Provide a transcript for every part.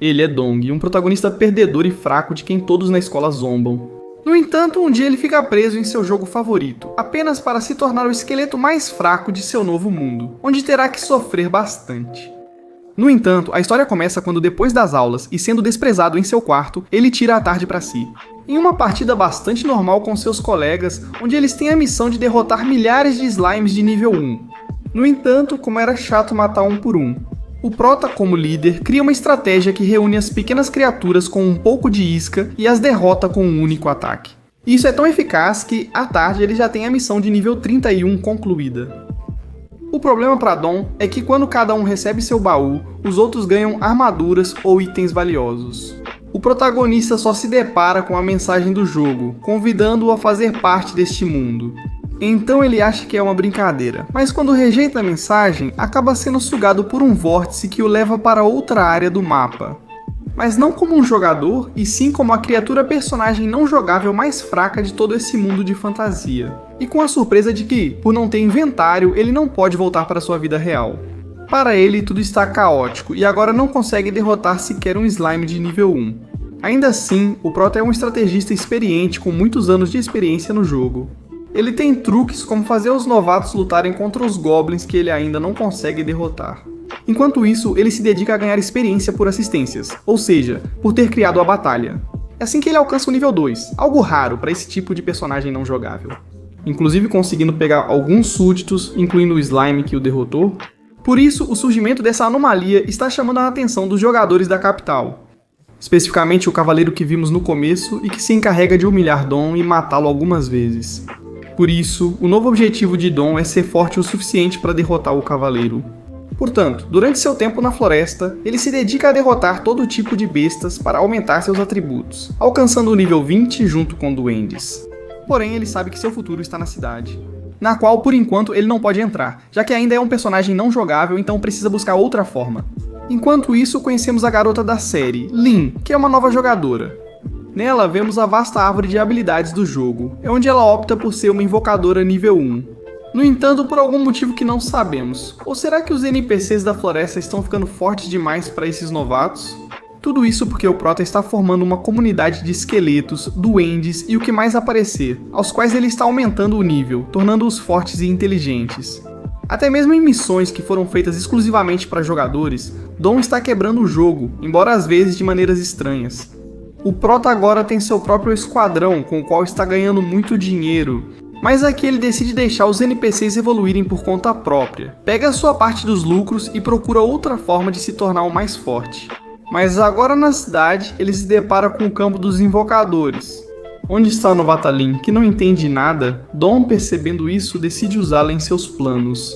Ele é Dong, um protagonista perdedor e fraco de quem todos na escola zombam. No entanto, um dia ele fica preso em seu jogo favorito, apenas para se tornar o esqueleto mais fraco de seu novo mundo, onde terá que sofrer bastante. No entanto, a história começa quando, depois das aulas e sendo desprezado em seu quarto, ele tira a tarde para si. Em uma partida bastante normal com seus colegas, onde eles têm a missão de derrotar milhares de slimes de nível 1. No entanto, como era chato matar um por um, o Prota, como líder, cria uma estratégia que reúne as pequenas criaturas com um pouco de isca e as derrota com um único ataque. Isso é tão eficaz que, à tarde, ele já tem a missão de nível 31 concluída. O problema para Dom é que quando cada um recebe seu baú, os outros ganham armaduras ou itens valiosos. O protagonista só se depara com a mensagem do jogo, convidando-o a fazer parte deste mundo. Então ele acha que é uma brincadeira, mas quando rejeita a mensagem, acaba sendo sugado por um vórtice que o leva para outra área do mapa. Mas não como um jogador, e sim como a criatura personagem não jogável mais fraca de todo esse mundo de fantasia. E com a surpresa de que, por não ter inventário, ele não pode voltar para sua vida real. Para ele, tudo está caótico, e agora não consegue derrotar sequer um slime de nível 1. Ainda assim, o Prota é um estrategista experiente com muitos anos de experiência no jogo. Ele tem truques como fazer os novatos lutarem contra os goblins que ele ainda não consegue derrotar. Enquanto isso, ele se dedica a ganhar experiência por assistências, ou seja, por ter criado a batalha. É assim que ele alcança o nível 2, algo raro para esse tipo de personagem não jogável. Inclusive conseguindo pegar alguns súditos, incluindo o slime que o derrotou. Por isso, o surgimento dessa anomalia está chamando a atenção dos jogadores da capital. Especificamente o cavaleiro que vimos no começo e que se encarrega de humilhar Dom e matá-lo algumas vezes. Por isso, o novo objetivo de Dom é ser forte o suficiente para derrotar o cavaleiro. Portanto, durante seu tempo na floresta, ele se dedica a derrotar todo tipo de bestas para aumentar seus atributos, alcançando o nível 20 junto com duendes. Porém, ele sabe que seu futuro está na cidade, na qual, por enquanto, ele não pode entrar, já que ainda é um personagem não jogável, então precisa buscar outra forma. Enquanto isso, conhecemos a garota da série, Lin, que é uma nova jogadora. Nela, vemos a vasta árvore de habilidades do jogo, onde ela opta por ser uma invocadora nível 1. No entanto, por algum motivo que não sabemos. Ou será que os NPCs da floresta estão ficando fortes demais para esses novatos? Tudo isso porque o Prota está formando uma comunidade de esqueletos, duendes e o que mais aparecer, aos quais ele está aumentando o nível, tornando-os fortes e inteligentes. Até mesmo em missões que foram feitas exclusivamente para jogadores, Dom está quebrando o jogo, embora às vezes de maneiras estranhas. O Prota agora tem seu próprio esquadrão, com o qual está ganhando muito dinheiro, mas aqui ele decide deixar os NPCs evoluírem por conta própria. Pega a sua parte dos lucros e procura outra forma de se tornar o mais forte. Mas agora na cidade, ele se depara com o campo dos invocadores. Onde está a novata Lin, que não entende nada, Dom, percebendo isso, decide usá-la em seus planos.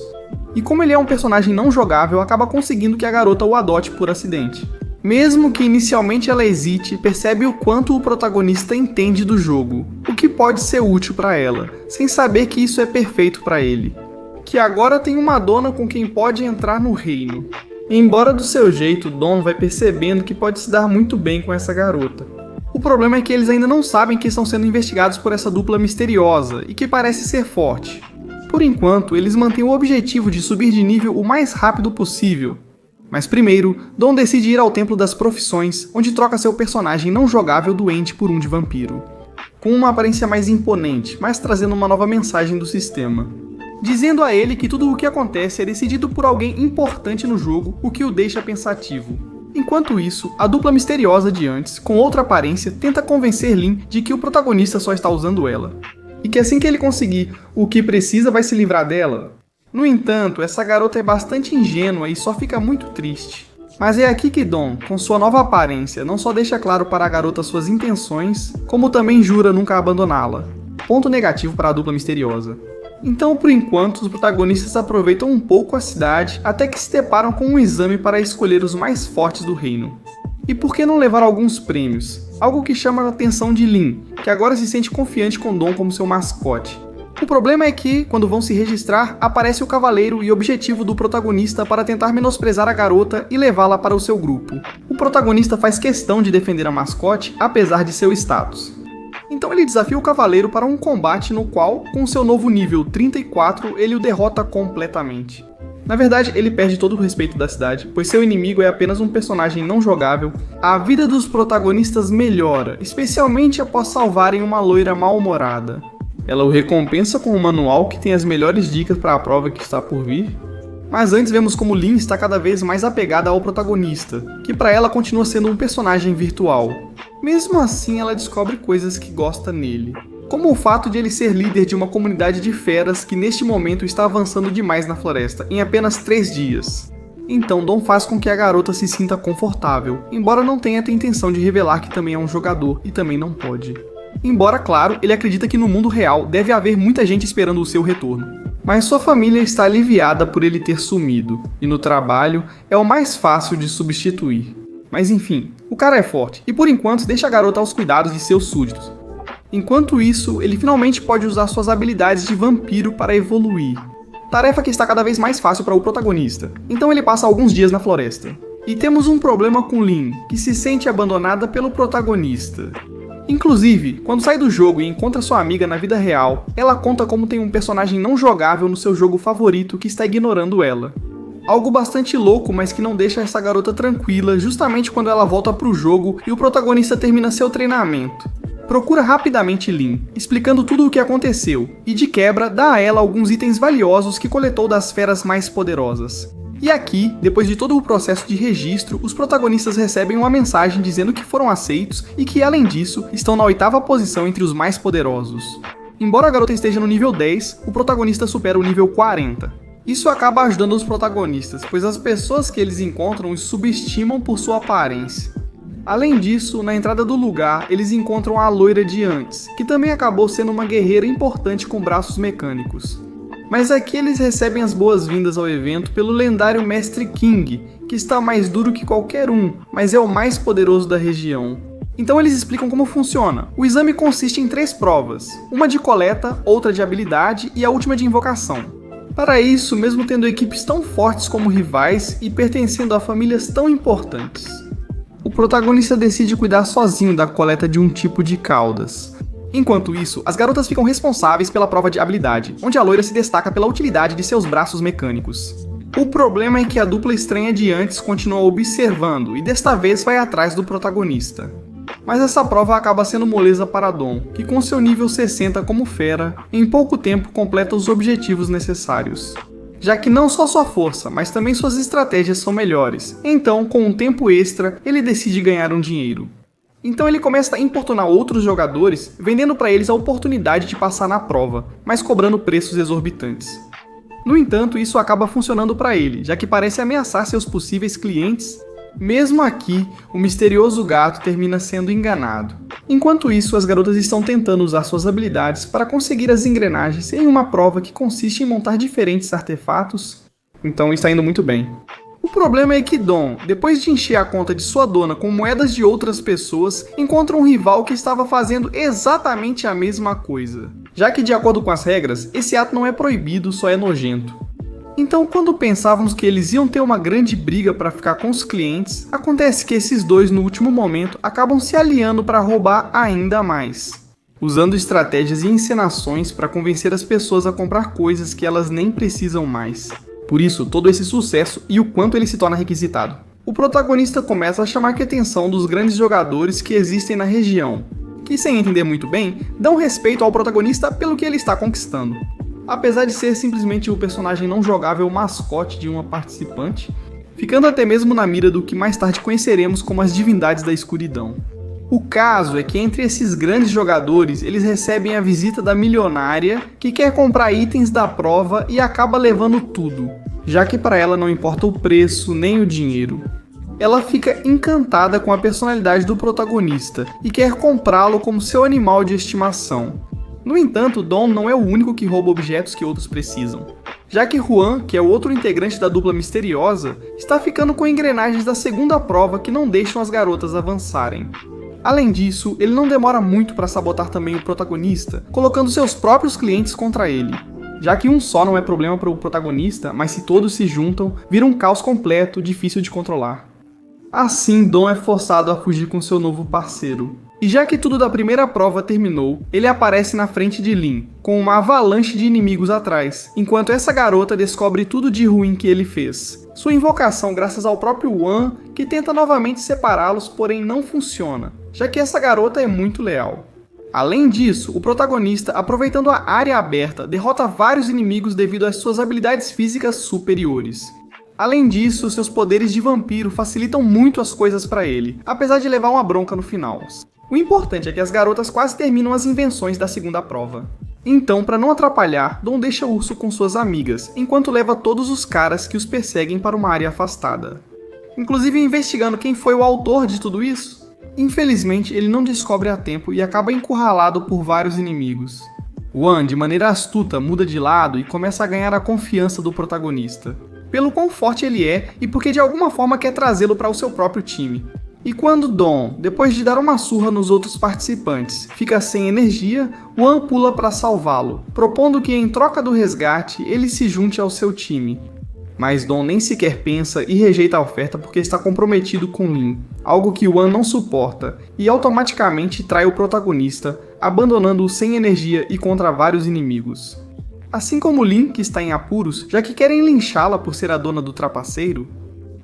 E como ele é um personagem não jogável, acaba conseguindo que a garota o adote por acidente. Mesmo que inicialmente ela hesite, percebe o quanto o protagonista entende do jogo, o que pode ser útil para ela, sem saber que isso é perfeito para ele. Que agora tem uma dona com quem pode entrar no reino. Embora do seu jeito, Dom vai percebendo que pode se dar muito bem com essa garota. O problema é que eles ainda não sabem que estão sendo investigados por essa dupla misteriosa e que parece ser forte. Por enquanto, eles mantêm o objetivo de subir de nível o mais rápido possível. Mas primeiro, Dom decide ir ao Templo das Profissões, onde troca seu personagem não jogável doente por um de vampiro. Com uma aparência mais imponente, mas trazendo uma nova mensagem do sistema. Dizendo a ele que tudo o que acontece é decidido por alguém importante no jogo, o que o deixa pensativo. Enquanto isso, a dupla misteriosa de antes, com outra aparência, tenta convencer Lin de que o protagonista só está usando ela. E que assim que ele conseguir o que precisa vai se livrar dela. No entanto, essa garota é bastante ingênua e só fica muito triste. Mas é aqui que Dom, com sua nova aparência, não só deixa claro para a garota suas intenções, como também jura nunca abandoná-la. Ponto negativo para a dupla misteriosa. Então, por enquanto, os protagonistas aproveitam um pouco a cidade até que se deparam com um exame para escolher os mais fortes do reino. E por que não levar alguns prêmios? Algo que chama a atenção de Lin, que agora se sente confiante com Dom como seu mascote. O problema é que, quando vão se registrar, aparece o cavaleiro e objetivo do protagonista para tentar menosprezar a garota e levá-la para o seu grupo. O protagonista faz questão de defender a mascote, apesar de seu status. Então ele desafia o cavaleiro para um combate no qual, com seu novo nível 34, ele o derrota completamente. Na verdade, ele perde todo o respeito da cidade, pois seu inimigo é apenas um personagem não jogável. A vida dos protagonistas melhora, especialmente após salvarem uma loira mal-humorada. Ela o recompensa com um manual que tem as melhores dicas para a prova que está por vir. Mas antes vemos como Lynn está cada vez mais apegada ao protagonista, que para ela continua sendo um personagem virtual. Mesmo assim, ela descobre coisas que gosta nele, como o fato de ele ser líder de uma comunidade de feras que neste momento está avançando demais na floresta, em apenas 3 dias. Então Dom faz com que a garota se sinta confortável, embora não tenha a intenção de revelar que também é um jogador e também não pode. Embora, claro, ele acredita que no mundo real deve haver muita gente esperando o seu retorno. Mas sua família está aliviada por ele ter sumido, e no trabalho é o mais fácil de substituir. Mas enfim, o cara é forte, e por enquanto deixa a garota aos cuidados de seus súditos. Enquanto isso, ele finalmente pode usar suas habilidades de vampiro para evoluir. Tarefa que está cada vez mais fácil para o protagonista, então ele passa alguns dias na floresta. E temos um problema com Lynn, que se sente abandonada pelo protagonista. Inclusive, quando sai do jogo e encontra sua amiga na vida real, ela conta como tem um personagem não jogável no seu jogo favorito que está ignorando ela. Algo bastante louco, mas que não deixa essa garota tranquila justamente quando ela volta pro jogo e o protagonista termina seu treinamento. Procura rapidamente Lynn, explicando tudo o que aconteceu, e de quebra dá a ela alguns itens valiosos que coletou das feras mais poderosas. E aqui, depois de todo o processo de registro, os protagonistas recebem uma mensagem dizendo que foram aceitos e que, além disso, estão na 8ª posição entre os mais poderosos. Embora a garota esteja no nível 10, o protagonista supera o nível 40. Isso acaba ajudando os protagonistas, pois as pessoas que eles encontram os subestimam por sua aparência. Além disso, na entrada do lugar, eles encontram a loira de antes, que também acabou sendo uma guerreira importante com braços mecânicos. Mas aqui eles recebem as boas-vindas ao evento pelo lendário Mestre King, que está mais duro que qualquer um, mas é o mais poderoso da região. Então eles explicam como funciona. O exame consiste em 3 provas, uma de coleta, outra de habilidade e a última de invocação. Para isso, mesmo tendo equipes tão fortes como rivais e pertencendo a famílias tão importantes, o protagonista decide cuidar sozinho da coleta de um tipo de caudas. Enquanto isso, as garotas ficam responsáveis pela prova de habilidade, onde a loira se destaca pela utilidade de seus braços mecânicos. O problema é que a dupla estranha de antes continua observando e desta vez vai atrás do protagonista. Mas essa prova acaba sendo moleza para Dom, que com seu nível 60 como fera, em pouco tempo completa os objetivos necessários. Já que não só sua força, mas também suas estratégias são melhores, então com um tempo extra, ele decide ganhar um dinheiro. Então ele começa a importunar outros jogadores, vendendo para eles a oportunidade de passar na prova, mas cobrando preços exorbitantes. No entanto, isso acaba funcionando para ele, já que parece ameaçar seus possíveis clientes. Mesmo aqui, o misterioso gato termina sendo enganado. Enquanto isso, as garotas estão tentando usar suas habilidades para conseguir as engrenagens em uma prova que consiste em montar diferentes artefatos. Então está indo muito bem. O problema é que Dom, depois de encher a conta de sua dona com moedas de outras pessoas, encontra um rival que estava fazendo exatamente a mesma coisa. Já que, de acordo com as regras, esse ato não é proibido, só é nojento. Então, quando pensávamos que eles iam ter uma grande briga para ficar com os clientes, acontece que esses dois, no último momento, acabam se aliando para roubar ainda mais, usando estratégias e encenações para convencer as pessoas a comprar coisas que elas nem precisam mais. Por isso, todo esse sucesso e o quanto ele se torna requisitado. O protagonista começa a chamar a atenção dos grandes jogadores que existem na região, que, sem entender muito bem, dão respeito ao protagonista pelo que ele está conquistando. Apesar de ser simplesmente o personagem não jogável mascote de uma participante, ficando até mesmo na mira do que mais tarde conheceremos como as divindades da escuridão. O caso é que entre esses grandes jogadores, eles recebem a visita da milionária, que quer comprar itens da prova e acaba levando tudo, já que para ela não importa o preço nem o dinheiro. Ela fica encantada com a personalidade do protagonista e quer comprá-lo como seu animal de estimação. No entanto, Dom não é o único que rouba objetos que outros precisam, já que Juan, que é o outro integrante da dupla misteriosa, está ficando com engrenagens da segunda prova que não deixam as garotas avançarem. Além disso, ele não demora muito para sabotar também o protagonista, colocando seus próprios clientes contra ele. Já que um só não é problema para o protagonista, mas se todos se juntam, vira um caos completo, difícil de controlar. Assim, Dom é forçado a fugir com seu novo parceiro. E já que tudo da primeira prova terminou, ele aparece na frente de Lin, com uma avalanche de inimigos atrás, enquanto essa garota descobre tudo de ruim que ele fez. Sua invocação graças ao próprio Wan, que tenta novamente separá-los, porém não funciona, já que essa garota é muito leal. Além disso, o protagonista, aproveitando a área aberta, derrota vários inimigos devido às suas habilidades físicas superiores. Além disso, seus poderes de vampiro facilitam muito as coisas para ele, apesar de levar uma bronca no final. O importante é que as garotas quase terminam as invenções da segunda prova. Então, para não atrapalhar, Dom deixa o urso com suas amigas, enquanto leva todos os caras que os perseguem para uma área afastada. Inclusive investigando quem foi o autor de tudo isso. Infelizmente, ele não descobre a tempo e acaba encurralado por vários inimigos. Wan, de maneira astuta, muda de lado e começa a ganhar a confiança do protagonista, pelo quão forte ele é e porque de alguma forma quer trazê-lo para o seu próprio time. E quando Dom, depois de dar uma surra nos outros participantes, fica sem energia, Wan pula para salvá-lo, propondo que em troca do resgate ele se junte ao seu time. Mas Dom nem sequer pensa e rejeita a oferta porque está comprometido com Lin, algo que Wan não suporta, e automaticamente trai o protagonista, abandonando-o sem energia e contra vários inimigos. Assim como Lin, que está em apuros, já que querem linchá-la por ser a dona do trapaceiro.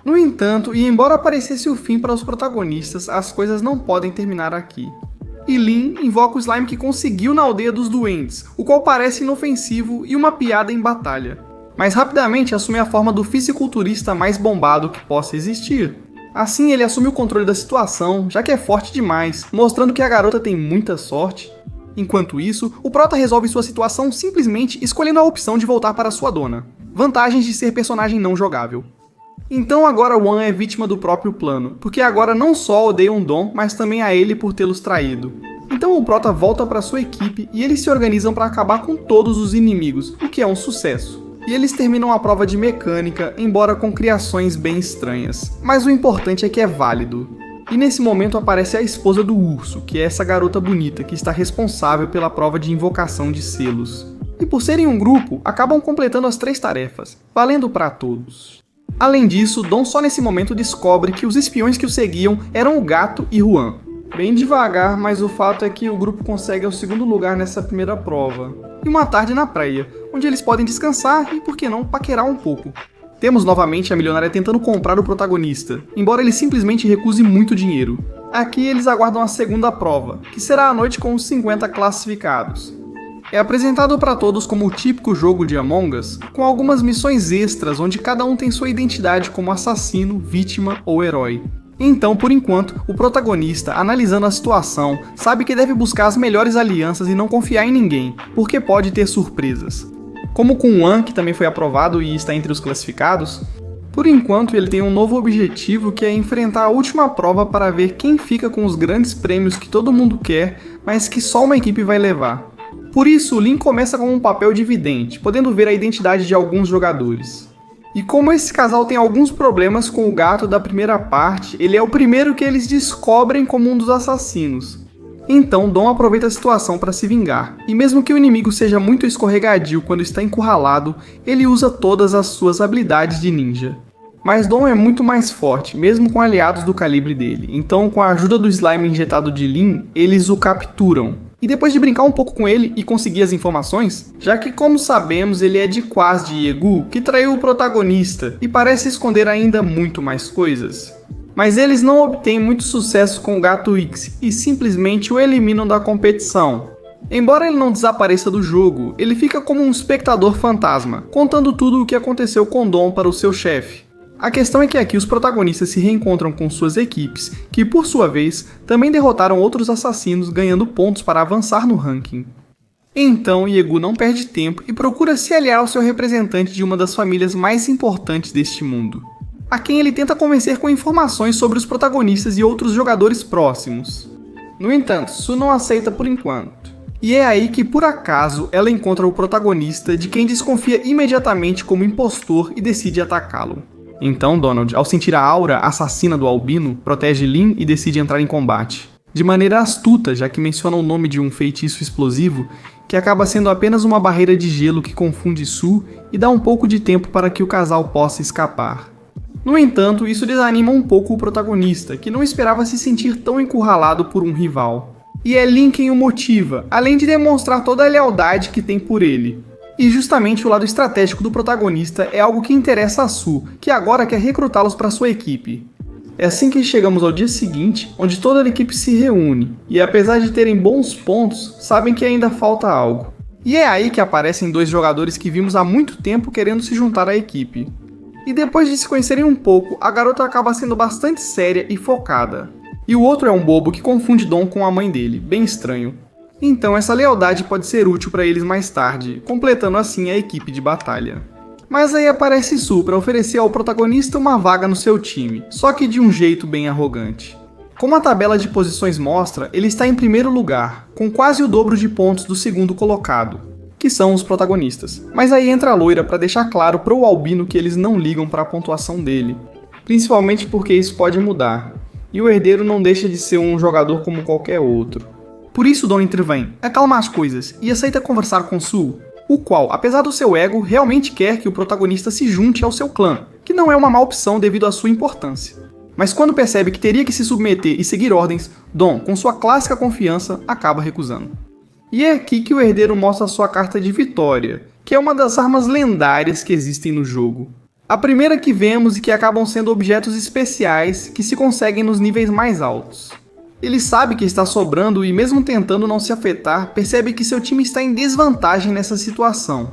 No entanto, e embora parecesse o fim para os protagonistas, as coisas não podem terminar aqui. E Lin invoca o slime que conseguiu na aldeia dos duendes, o qual parece inofensivo e uma piada em batalha. Mas rapidamente assume a forma do fisiculturista mais bombado que possa existir. Assim ele assume o controle da situação, já que é forte demais, mostrando que a garota tem muita sorte. Enquanto isso, o prota resolve sua situação simplesmente escolhendo a opção de voltar para sua dona. Vantagens de ser personagem não jogável. Então agora Wan é vítima do próprio plano, porque agora não só odeiam Dom, mas também a ele por tê-los traído. Então o prota volta para sua equipe e eles se organizam para acabar com todos os inimigos, o que é um sucesso. E eles terminam a prova de mecânica, embora com criações bem estranhas. Mas o importante é que é válido. E nesse momento aparece a esposa do urso, que é essa garota bonita que está responsável pela prova de invocação de selos. E por serem um grupo, acabam completando as 3 tarefas, valendo para todos. Além disso, Dom só nesse momento descobre que os espiões que o seguiam eram o gato e Juan. Bem devagar, mas o fato é que o grupo consegue o 2º lugar nessa primeira prova. E uma tarde na praia, onde eles podem descansar e, por que não, paquerar um pouco. Temos novamente a milionária tentando comprar o protagonista, embora ele simplesmente recuse muito dinheiro. Aqui eles aguardam a segunda prova, que será à noite com os 50 classificados. É apresentado para todos como o típico jogo de Among Us, com algumas missões extras onde cada um tem sua identidade como assassino, vítima ou herói. Então, por enquanto, o protagonista, analisando a situação, sabe que deve buscar as melhores alianças e não confiar em ninguém, porque pode ter surpresas. Como com Wan, que também foi aprovado e está entre os classificados, por enquanto ele tem um novo objetivo que é enfrentar a última prova para ver quem fica com os grandes prêmios que todo mundo quer, mas que só uma equipe vai levar. Por isso, Lin começa com um papel de vidente, podendo ver a identidade de alguns jogadores. E como esse casal tem alguns problemas com o gato da primeira parte, ele é o primeiro que eles descobrem como um dos assassinos. Então Dom aproveita a situação para se vingar, e mesmo que o inimigo seja muito escorregadio quando está encurralado, ele usa todas as suas habilidades de ninja. Mas Dom é muito mais forte, mesmo com aliados do calibre dele, então com a ajuda do slime injetado de Lin, eles o capturam. E depois de brincar um pouco com ele e conseguir as informações, já que como sabemos ele é de Quaz de Yegu, que traiu o protagonista e parece esconder ainda muito mais coisas. Mas eles não obtêm muito sucesso com o gato X e simplesmente o eliminam da competição. Embora ele não desapareça do jogo, ele fica como um espectador fantasma, contando tudo o que aconteceu com Dom para o seu chefe. A questão é que aqui os protagonistas se reencontram com suas equipes, que por sua vez também derrotaram outros assassinos, ganhando pontos para avançar no ranking. Então Yegu não perde tempo e procura se aliar ao seu representante de uma das famílias mais importantes deste mundo, a quem ele tenta convencer com informações sobre os protagonistas e outros jogadores próximos. No entanto, Su não aceita por enquanto. E é aí que, por acaso, ela encontra o protagonista, de quem desconfia imediatamente como impostor e decide atacá-lo. Então Donald, ao sentir a aura assassina do albino, protege Lin e decide entrar em combate. De maneira astuta, já que menciona o nome de um feitiço explosivo, que acaba sendo apenas uma barreira de gelo que confunde Su e dá um pouco de tempo para que o casal possa escapar. No entanto, isso desanima um pouco o protagonista, que não esperava se sentir tão encurralado por um rival. E é Lin quem o motiva, além de demonstrar toda a lealdade que tem por ele. E justamente o lado estratégico do protagonista é algo que interessa a Su, que agora quer recrutá-los para sua equipe. É assim que chegamos ao dia seguinte, onde toda a equipe se reúne, e apesar de terem bons pontos, sabem que ainda falta algo. E é aí que aparecem dois jogadores que vimos há muito tempo querendo se juntar à equipe. E depois de se conhecerem um pouco, a garota acaba sendo bastante séria e focada. E o outro é um bobo que confunde Dom com a mãe dele, bem estranho. Então essa lealdade pode ser útil para eles mais tarde, completando assim a equipe de batalha. Mas aí aparece Su para oferecer ao protagonista uma vaga no seu time, só que de um jeito bem arrogante. Como a tabela de posições mostra, ele está em primeiro lugar, com quase o dobro de pontos do segundo colocado, que são os protagonistas. Mas aí entra a loira para deixar claro pro Albino que eles não ligam para a pontuação dele, principalmente porque isso pode mudar, e o herdeiro não deixa de ser um jogador como qualquer outro. Por isso Dom intervém, acalma as coisas e aceita conversar com Su, o qual, apesar do seu ego, realmente quer que o protagonista se junte ao seu clã, que não é uma má opção devido à sua importância. Mas quando percebe que teria que se submeter e seguir ordens, Dom, com sua clássica confiança, acaba recusando. E é aqui que o herdeiro mostra sua carta de vitória, que é uma das armas lendárias que existem no jogo. A primeira que vemos e que acabam sendo objetos especiais que se conseguem nos níveis mais altos. Ele sabe que está sobrando e mesmo tentando não se afetar, percebe que seu time está em desvantagem nessa situação.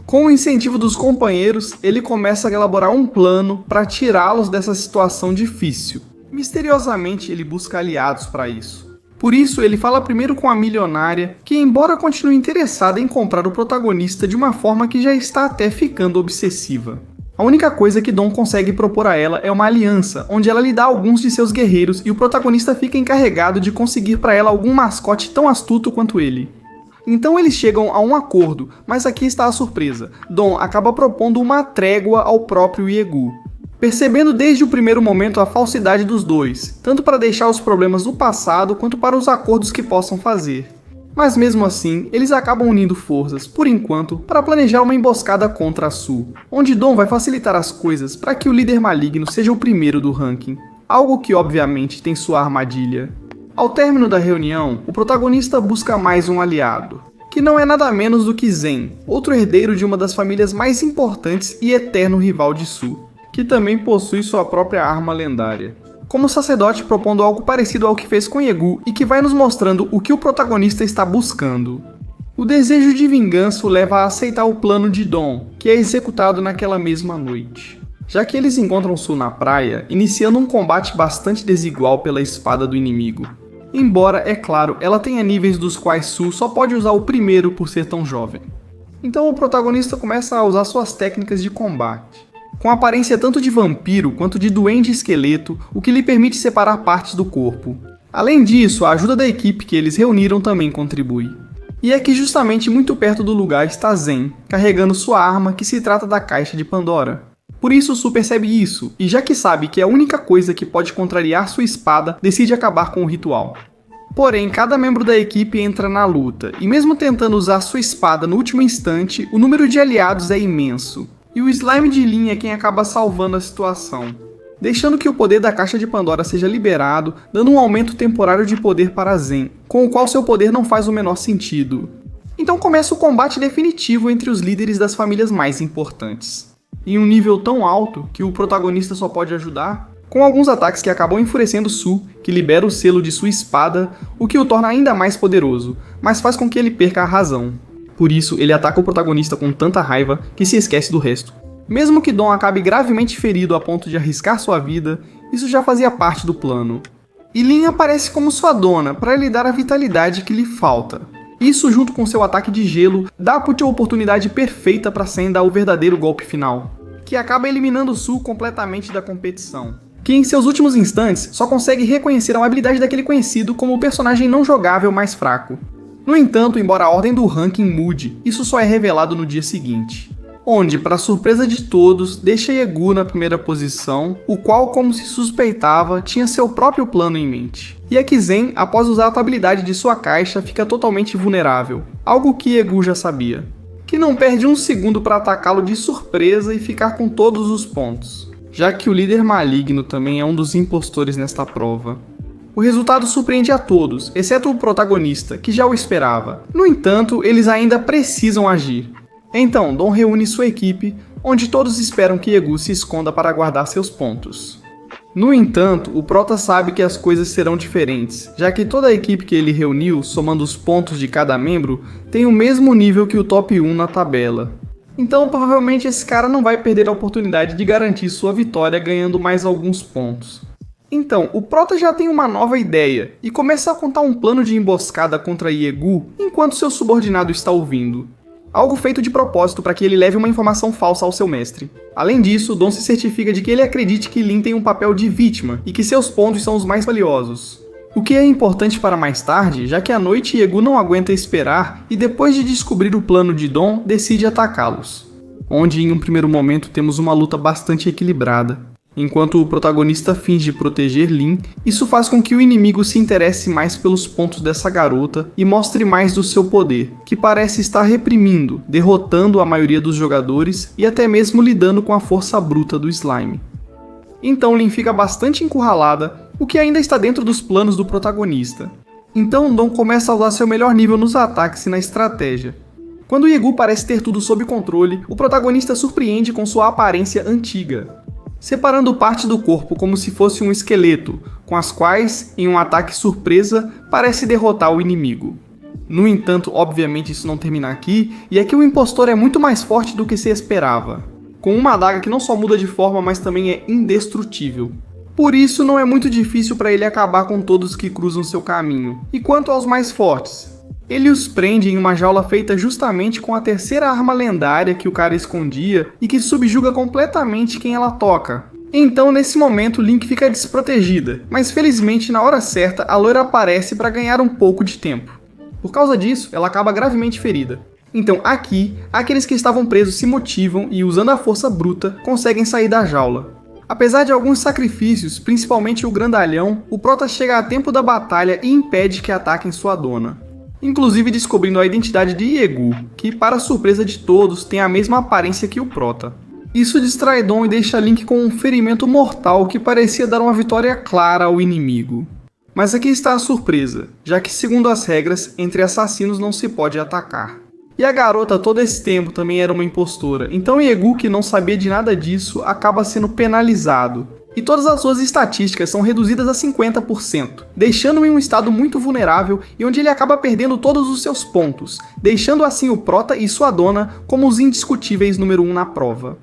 Com o incentivo dos companheiros, ele começa a elaborar um plano para tirá-los dessa situação difícil. Misteriosamente, ele busca aliados para isso. Por isso, ele fala primeiro com a milionária, que embora continue interessada em comprar o protagonista de uma forma que já está até ficando obsessiva. A única coisa que Dom consegue propor a ela é uma aliança, onde ela lhe dá alguns de seus guerreiros e o protagonista fica encarregado de conseguir para ela algum mascote tão astuto quanto ele. Então eles chegam a um acordo, mas aqui está a surpresa. Dom acaba propondo uma trégua ao próprio Yegu, percebendo desde o primeiro momento a falsidade dos dois, tanto para deixar os problemas do passado quanto para os acordos que possam fazer. Mas mesmo assim, eles acabam unindo forças, por enquanto, para planejar uma emboscada contra a Su, onde Dom vai facilitar as coisas para que o líder maligno seja o primeiro do ranking, algo que obviamente tem sua armadilha. Ao término da reunião, o protagonista busca mais um aliado, que não é nada menos do que Zen, outro herdeiro de uma das famílias mais importantes e eterno rival de Su, que também possui sua própria arma lendária. Como sacerdote propondo algo parecido ao que fez com Yegu e que vai nos mostrando o que o protagonista está buscando. O desejo de vingança o leva a aceitar o plano de Dom, que é executado naquela mesma noite. Já que eles encontram Su na praia, iniciando um combate bastante desigual pela espada do inimigo. Embora, é claro, ela tenha níveis dos quais Su só pode usar o primeiro por ser tão jovem. Então o protagonista começa a usar suas técnicas de combate, com aparência tanto de vampiro quanto de duende esqueleto, o que lhe permite separar partes do corpo. Além disso, a ajuda da equipe que eles reuniram também contribui. E é que justamente muito perto do lugar está Zen, carregando sua arma, que se trata da Caixa de Pandora. Por isso Su percebe isso, e já que sabe que é a única coisa que pode contrariar sua espada, decide acabar com o ritual. Porém, cada membro da equipe entra na luta, e mesmo tentando usar sua espada no último instante, o número de aliados é imenso. E o Slime de Lin é quem acaba salvando a situação, deixando que o poder da Caixa de Pandora seja liberado, dando um aumento temporário de poder para Zen, com o qual seu poder não faz o menor sentido. Então começa o combate definitivo entre os líderes das famílias mais importantes. Em um nível tão alto que o protagonista só pode ajudar, com alguns ataques que acabam enfurecendo Su, que libera o selo de sua espada, o que o torna ainda mais poderoso, mas faz com que ele perca a razão. Por isso, ele ataca o protagonista com tanta raiva que se esquece do resto. Mesmo que Dom acabe gravemente ferido a ponto de arriscar sua vida, isso já fazia parte do plano. E Lin aparece como sua dona para lhe dar a vitalidade que lhe falta. Isso, junto com seu ataque de gelo, dá a Pucci a oportunidade perfeita para Sen dar o verdadeiro golpe final, que acaba eliminando Su completamente da competição, que em seus últimos instantes só consegue reconhecer a habilidade daquele conhecido como o personagem não jogável mais fraco. No entanto, embora a ordem do ranking mude, isso só é revelado no dia seguinte, onde, para surpresa de todos, deixa Yegu na primeira posição, o qual, como se suspeitava, tinha seu próprio plano em mente. E é que Zen, após usar a habilidade de sua caixa, fica totalmente vulnerável, algo que Yegu já sabia, que não perde um segundo para atacá-lo de surpresa e ficar com todos os pontos. já que o líder maligno também é um dos impostores nesta prova. O resultado surpreende a todos, exceto o protagonista, que já o esperava. No entanto, eles ainda precisam agir. Então, Dom reúne sua equipe, onde todos esperam que Yegu se esconda para guardar seus pontos. No entanto, o Prota sabe que as coisas serão diferentes, já que toda a equipe que ele reuniu, somando os pontos de cada membro, tem o mesmo nível que o top 1 na tabela. Então, provavelmente esse cara não vai perder a oportunidade de garantir sua vitória ganhando mais alguns pontos. Então, o Prota já tem uma nova ideia e começa a contar um plano de emboscada contra Yegu enquanto seu subordinado está ouvindo. Algo feito de propósito para que ele leve uma informação falsa ao seu mestre. Além disso, Dom se certifica de que ele acredite que Lin tem um papel de vítima e que seus pontos são os mais valiosos. O que é importante para mais tarde, já que à noite Yegu não aguenta esperar e depois de descobrir o plano de Dom, decide atacá-los. Onde em um primeiro momento temos uma luta bastante equilibrada. Enquanto o protagonista finge proteger Lin, isso faz com que o inimigo se interesse mais pelos pontos dessa garota e mostre mais do seu poder, que parece estar reprimindo, derrotando a maioria dos jogadores e até mesmo lidando com a força bruta do slime. Então Lin fica bastante encurralada, o que ainda está dentro dos planos do protagonista. Então Dom começa a usar seu melhor nível nos ataques e na estratégia. Quando Yegu parece ter tudo sob controle, o protagonista surpreende com sua aparência antiga, separando parte do corpo como se fosse um esqueleto, com as quais, em um ataque surpresa, parece derrotar o inimigo. No entanto, obviamente isso não termina aqui, e é que o impostor é muito mais forte do que se esperava, com uma adaga que não só muda de forma, mas também é indestrutível. Por isso não é muito difícil para ele acabar com todos que cruzam seu caminho. E quanto aos mais fortes? Ele os prende em uma jaula feita justamente com a terceira arma lendária que o cara escondia e que subjuga completamente quem ela toca. Então nesse momento Link fica desprotegida, mas felizmente na hora certa a loira aparece para ganhar um pouco de tempo. Por causa disso, ela acaba gravemente ferida. Então aqui, aqueles que estavam presos se motivam e usando a força bruta, conseguem sair da jaula. Apesar de alguns sacrifícios, principalmente o grandalhão, o Prota chega a tempo da batalha e impede que ataquem sua dona. Inclusive descobrindo a identidade de Yegu, que, para surpresa de todos, tem a mesma aparência que o Prota. Isso distrai Dom e deixa Link com um ferimento mortal que parecia dar uma vitória clara ao inimigo. Mas aqui está a surpresa, já que segundo as regras, entre assassinos não se pode atacar. E a garota todo esse tempo também era uma impostora, então Yegu, que não sabia de nada disso, acaba sendo penalizado. E todas as suas estatísticas são reduzidas a 50%, deixando-o em um estado muito vulnerável e onde ele acaba perdendo todos os seus pontos, deixando assim o Prota e sua dona como os indiscutíveis número 1 na prova.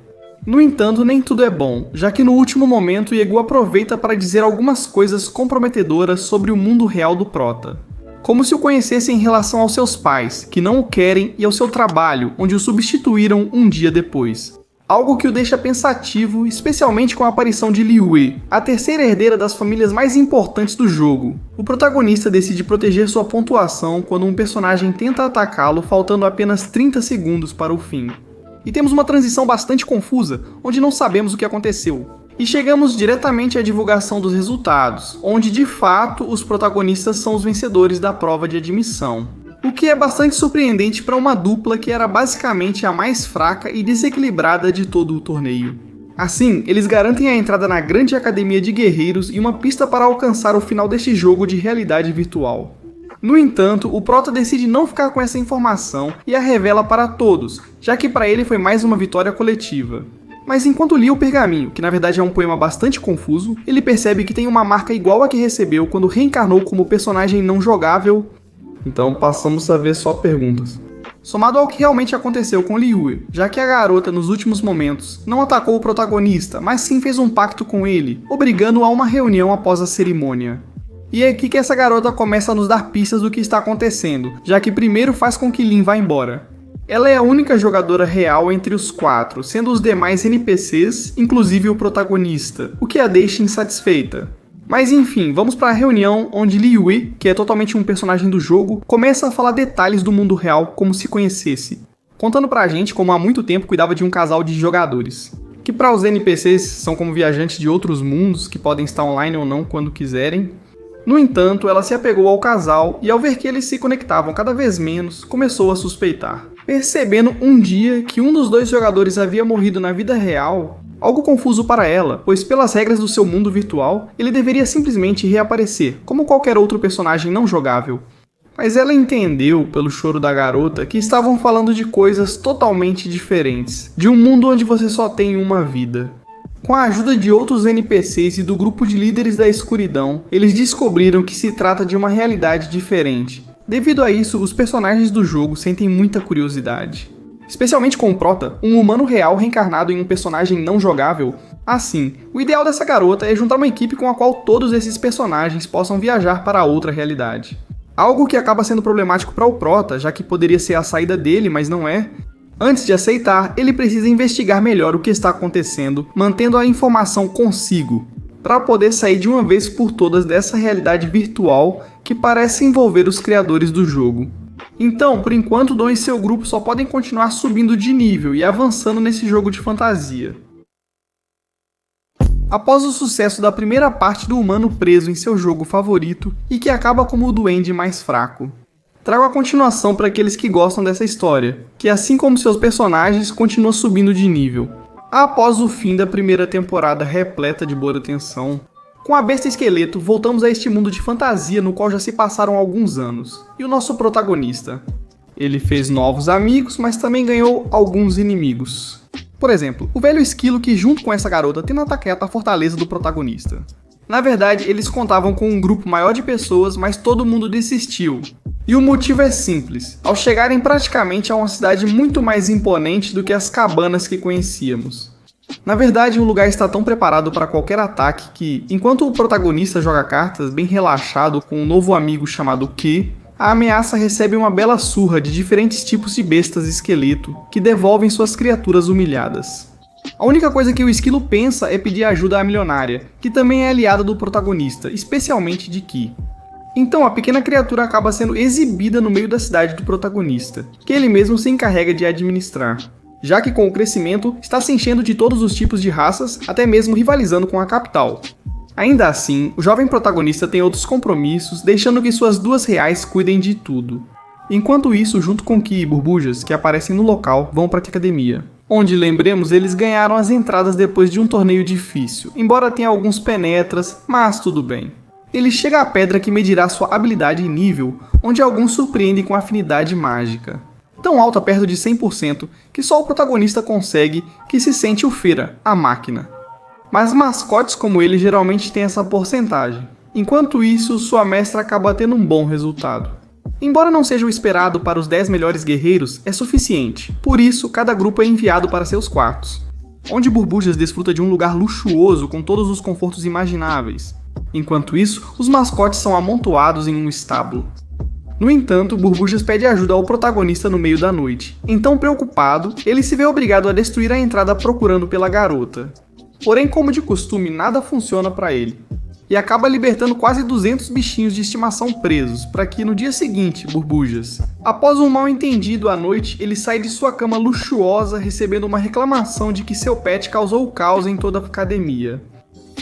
No entanto, nem tudo é bom, já que no último momento Yegu aproveita para dizer algumas coisas comprometedoras sobre o mundo real do Prota. Como se o conhecesse em relação aos seus pais, que não o querem, e ao seu trabalho, onde o substituíram um dia depois. Algo que o deixa pensativo, especialmente com a aparição de Liyue, a terceira herdeira das famílias mais importantes do jogo. O protagonista decide proteger sua pontuação quando um personagem tenta atacá-lo faltando apenas 30 segundos para o fim. E temos uma transição bastante confusa, onde não sabemos o que aconteceu. E chegamos diretamente à divulgação dos resultados, onde de fato os protagonistas são os vencedores da prova de admissão. O que é bastante surpreendente para uma dupla que era basicamente a mais fraca e desequilibrada de todo o torneio. Assim, eles garantem a entrada na grande academia de guerreiros e uma pista para alcançar o final deste jogo de realidade virtual. No entanto, o Prota decide não ficar com essa informação e a revela para todos, já que para ele foi mais uma vitória coletiva. Mas enquanto lia o pergaminho, que na verdade é um poema bastante confuso, ele percebe que tem uma marca igual a que recebeu quando reencarnou como personagem não jogável. Então passamos a ver só perguntas. Somado ao que realmente aconteceu com Liyue, já que a garota nos últimos momentos não atacou o protagonista, mas sim fez um pacto com ele, obrigando-o a uma reunião após a cerimônia. E é aqui que essa garota começa a nos dar pistas do que está acontecendo, já que primeiro faz com que Lin vá embora. Ela é a única jogadora real entre os 4, sendo os demais NPCs, inclusive o protagonista, o que a deixa insatisfeita. Mas enfim, vamos para a reunião onde Liyue, que é totalmente um personagem do jogo, começa a falar detalhes do mundo real como se conhecesse, contando pra gente como há muito tempo cuidava de um casal de jogadores, que para os NPCs são como viajantes de outros mundos que podem estar online ou não quando quiserem. No entanto, ela se apegou ao casal e ao ver que eles se conectavam cada vez menos, começou a suspeitar. Percebendo um dia que um dos dois jogadores havia morrido na vida real, Algo confuso para ela, pois pelas regras do seu mundo virtual, ele deveria simplesmente reaparecer, como qualquer outro personagem não jogável. Mas ela entendeu, pelo choro da garota, que estavam falando de coisas totalmente diferentes, de um mundo onde você só tem uma vida. Com a ajuda de outros NPCs e do grupo de líderes da escuridão, eles descobriram que se trata de uma realidade diferente. Devido a isso, os personagens do jogo sentem muita curiosidade. Especialmente com o Prota, um humano real reencarnado em um personagem não jogável. Assim, o ideal dessa garota é juntar uma equipe com a qual todos esses personagens possam viajar para outra realidade. Algo que acaba sendo problemático para o Prota, já que poderia ser a saída dele, mas não é. Antes de aceitar, ele precisa investigar melhor o que está acontecendo, mantendo a informação consigo, para poder sair de uma vez por todas dessa realidade virtual que parece envolver os criadores do jogo. Então, por enquanto, Dom e seu grupo só podem continuar subindo de nível e avançando nesse jogo de fantasia. Após o sucesso da primeira parte do humano preso em seu jogo favorito e que acaba como o duende mais fraco, trago a continuação para aqueles que gostam dessa história, que assim como seus personagens, continua subindo de nível. Após o fim da primeira temporada repleta de boa tensão, com a besta esqueleto, voltamos a este mundo de fantasia no qual já se passaram alguns anos. E o nosso protagonista? Ele fez novos amigos, mas também ganhou alguns inimigos. Por exemplo, o velho esquilo que junto com essa garota tenta atacar a fortaleza do protagonista. Na verdade, eles contavam com um grupo maior de pessoas, mas todo mundo desistiu. E o motivo é simples. Ao chegarem praticamente a uma cidade muito mais imponente do que as cabanas que conhecíamos. Na verdade, o lugar está tão preparado para qualquer ataque que, enquanto o protagonista joga cartas bem relaxado com um novo amigo chamado Ki, a ameaça recebe uma bela surra de diferentes tipos de bestas esqueleto que devolvem suas criaturas humilhadas. A única coisa que o esquilo pensa é pedir ajuda à milionária, que também é aliada do protagonista, especialmente de Ki. Então a pequena criatura acaba sendo exibida no meio da cidade do protagonista, que ele mesmo se encarrega de administrar. Já que com o crescimento está se enchendo de todos os tipos de raças, até mesmo rivalizando com a capital. Ainda assim, o jovem protagonista tem outros compromissos, deixando que suas duas reais cuidem de tudo. Enquanto isso, junto com Ki e Burbujas, que aparecem no local, vão para a academia. Onde, lembremos, eles ganharam as entradas depois de um torneio difícil, embora tenha alguns penetras, mas tudo bem. Ele chega à pedra que medirá sua habilidade em nível, onde alguns surpreendem com afinidade mágica. Tão alta perto de 100% que só o protagonista consegue, que se sente o Feira, a máquina. Mas mascotes como ele geralmente têm essa porcentagem. Enquanto isso, sua mestra acaba tendo um bom resultado. Embora não seja o esperado para os 10 melhores guerreiros, é suficiente. Por isso, cada grupo é enviado para seus quartos, onde Burbujas desfruta de um lugar luxuoso com todos os confortos imagináveis. Enquanto isso, os mascotes são amontoados em um estábulo. No entanto, Burbujas pede ajuda ao protagonista no meio da noite. Então, preocupado, ele se vê obrigado a destruir a entrada procurando pela garota. Porém, como de costume, nada funciona para ele. E acaba libertando quase 200 bichinhos de estimação presos, para que no dia seguinte, Burbujas, após um mal entendido à noite, ele sai de sua cama luxuosa recebendo uma reclamação de que seu pet causou o caos em toda a academia.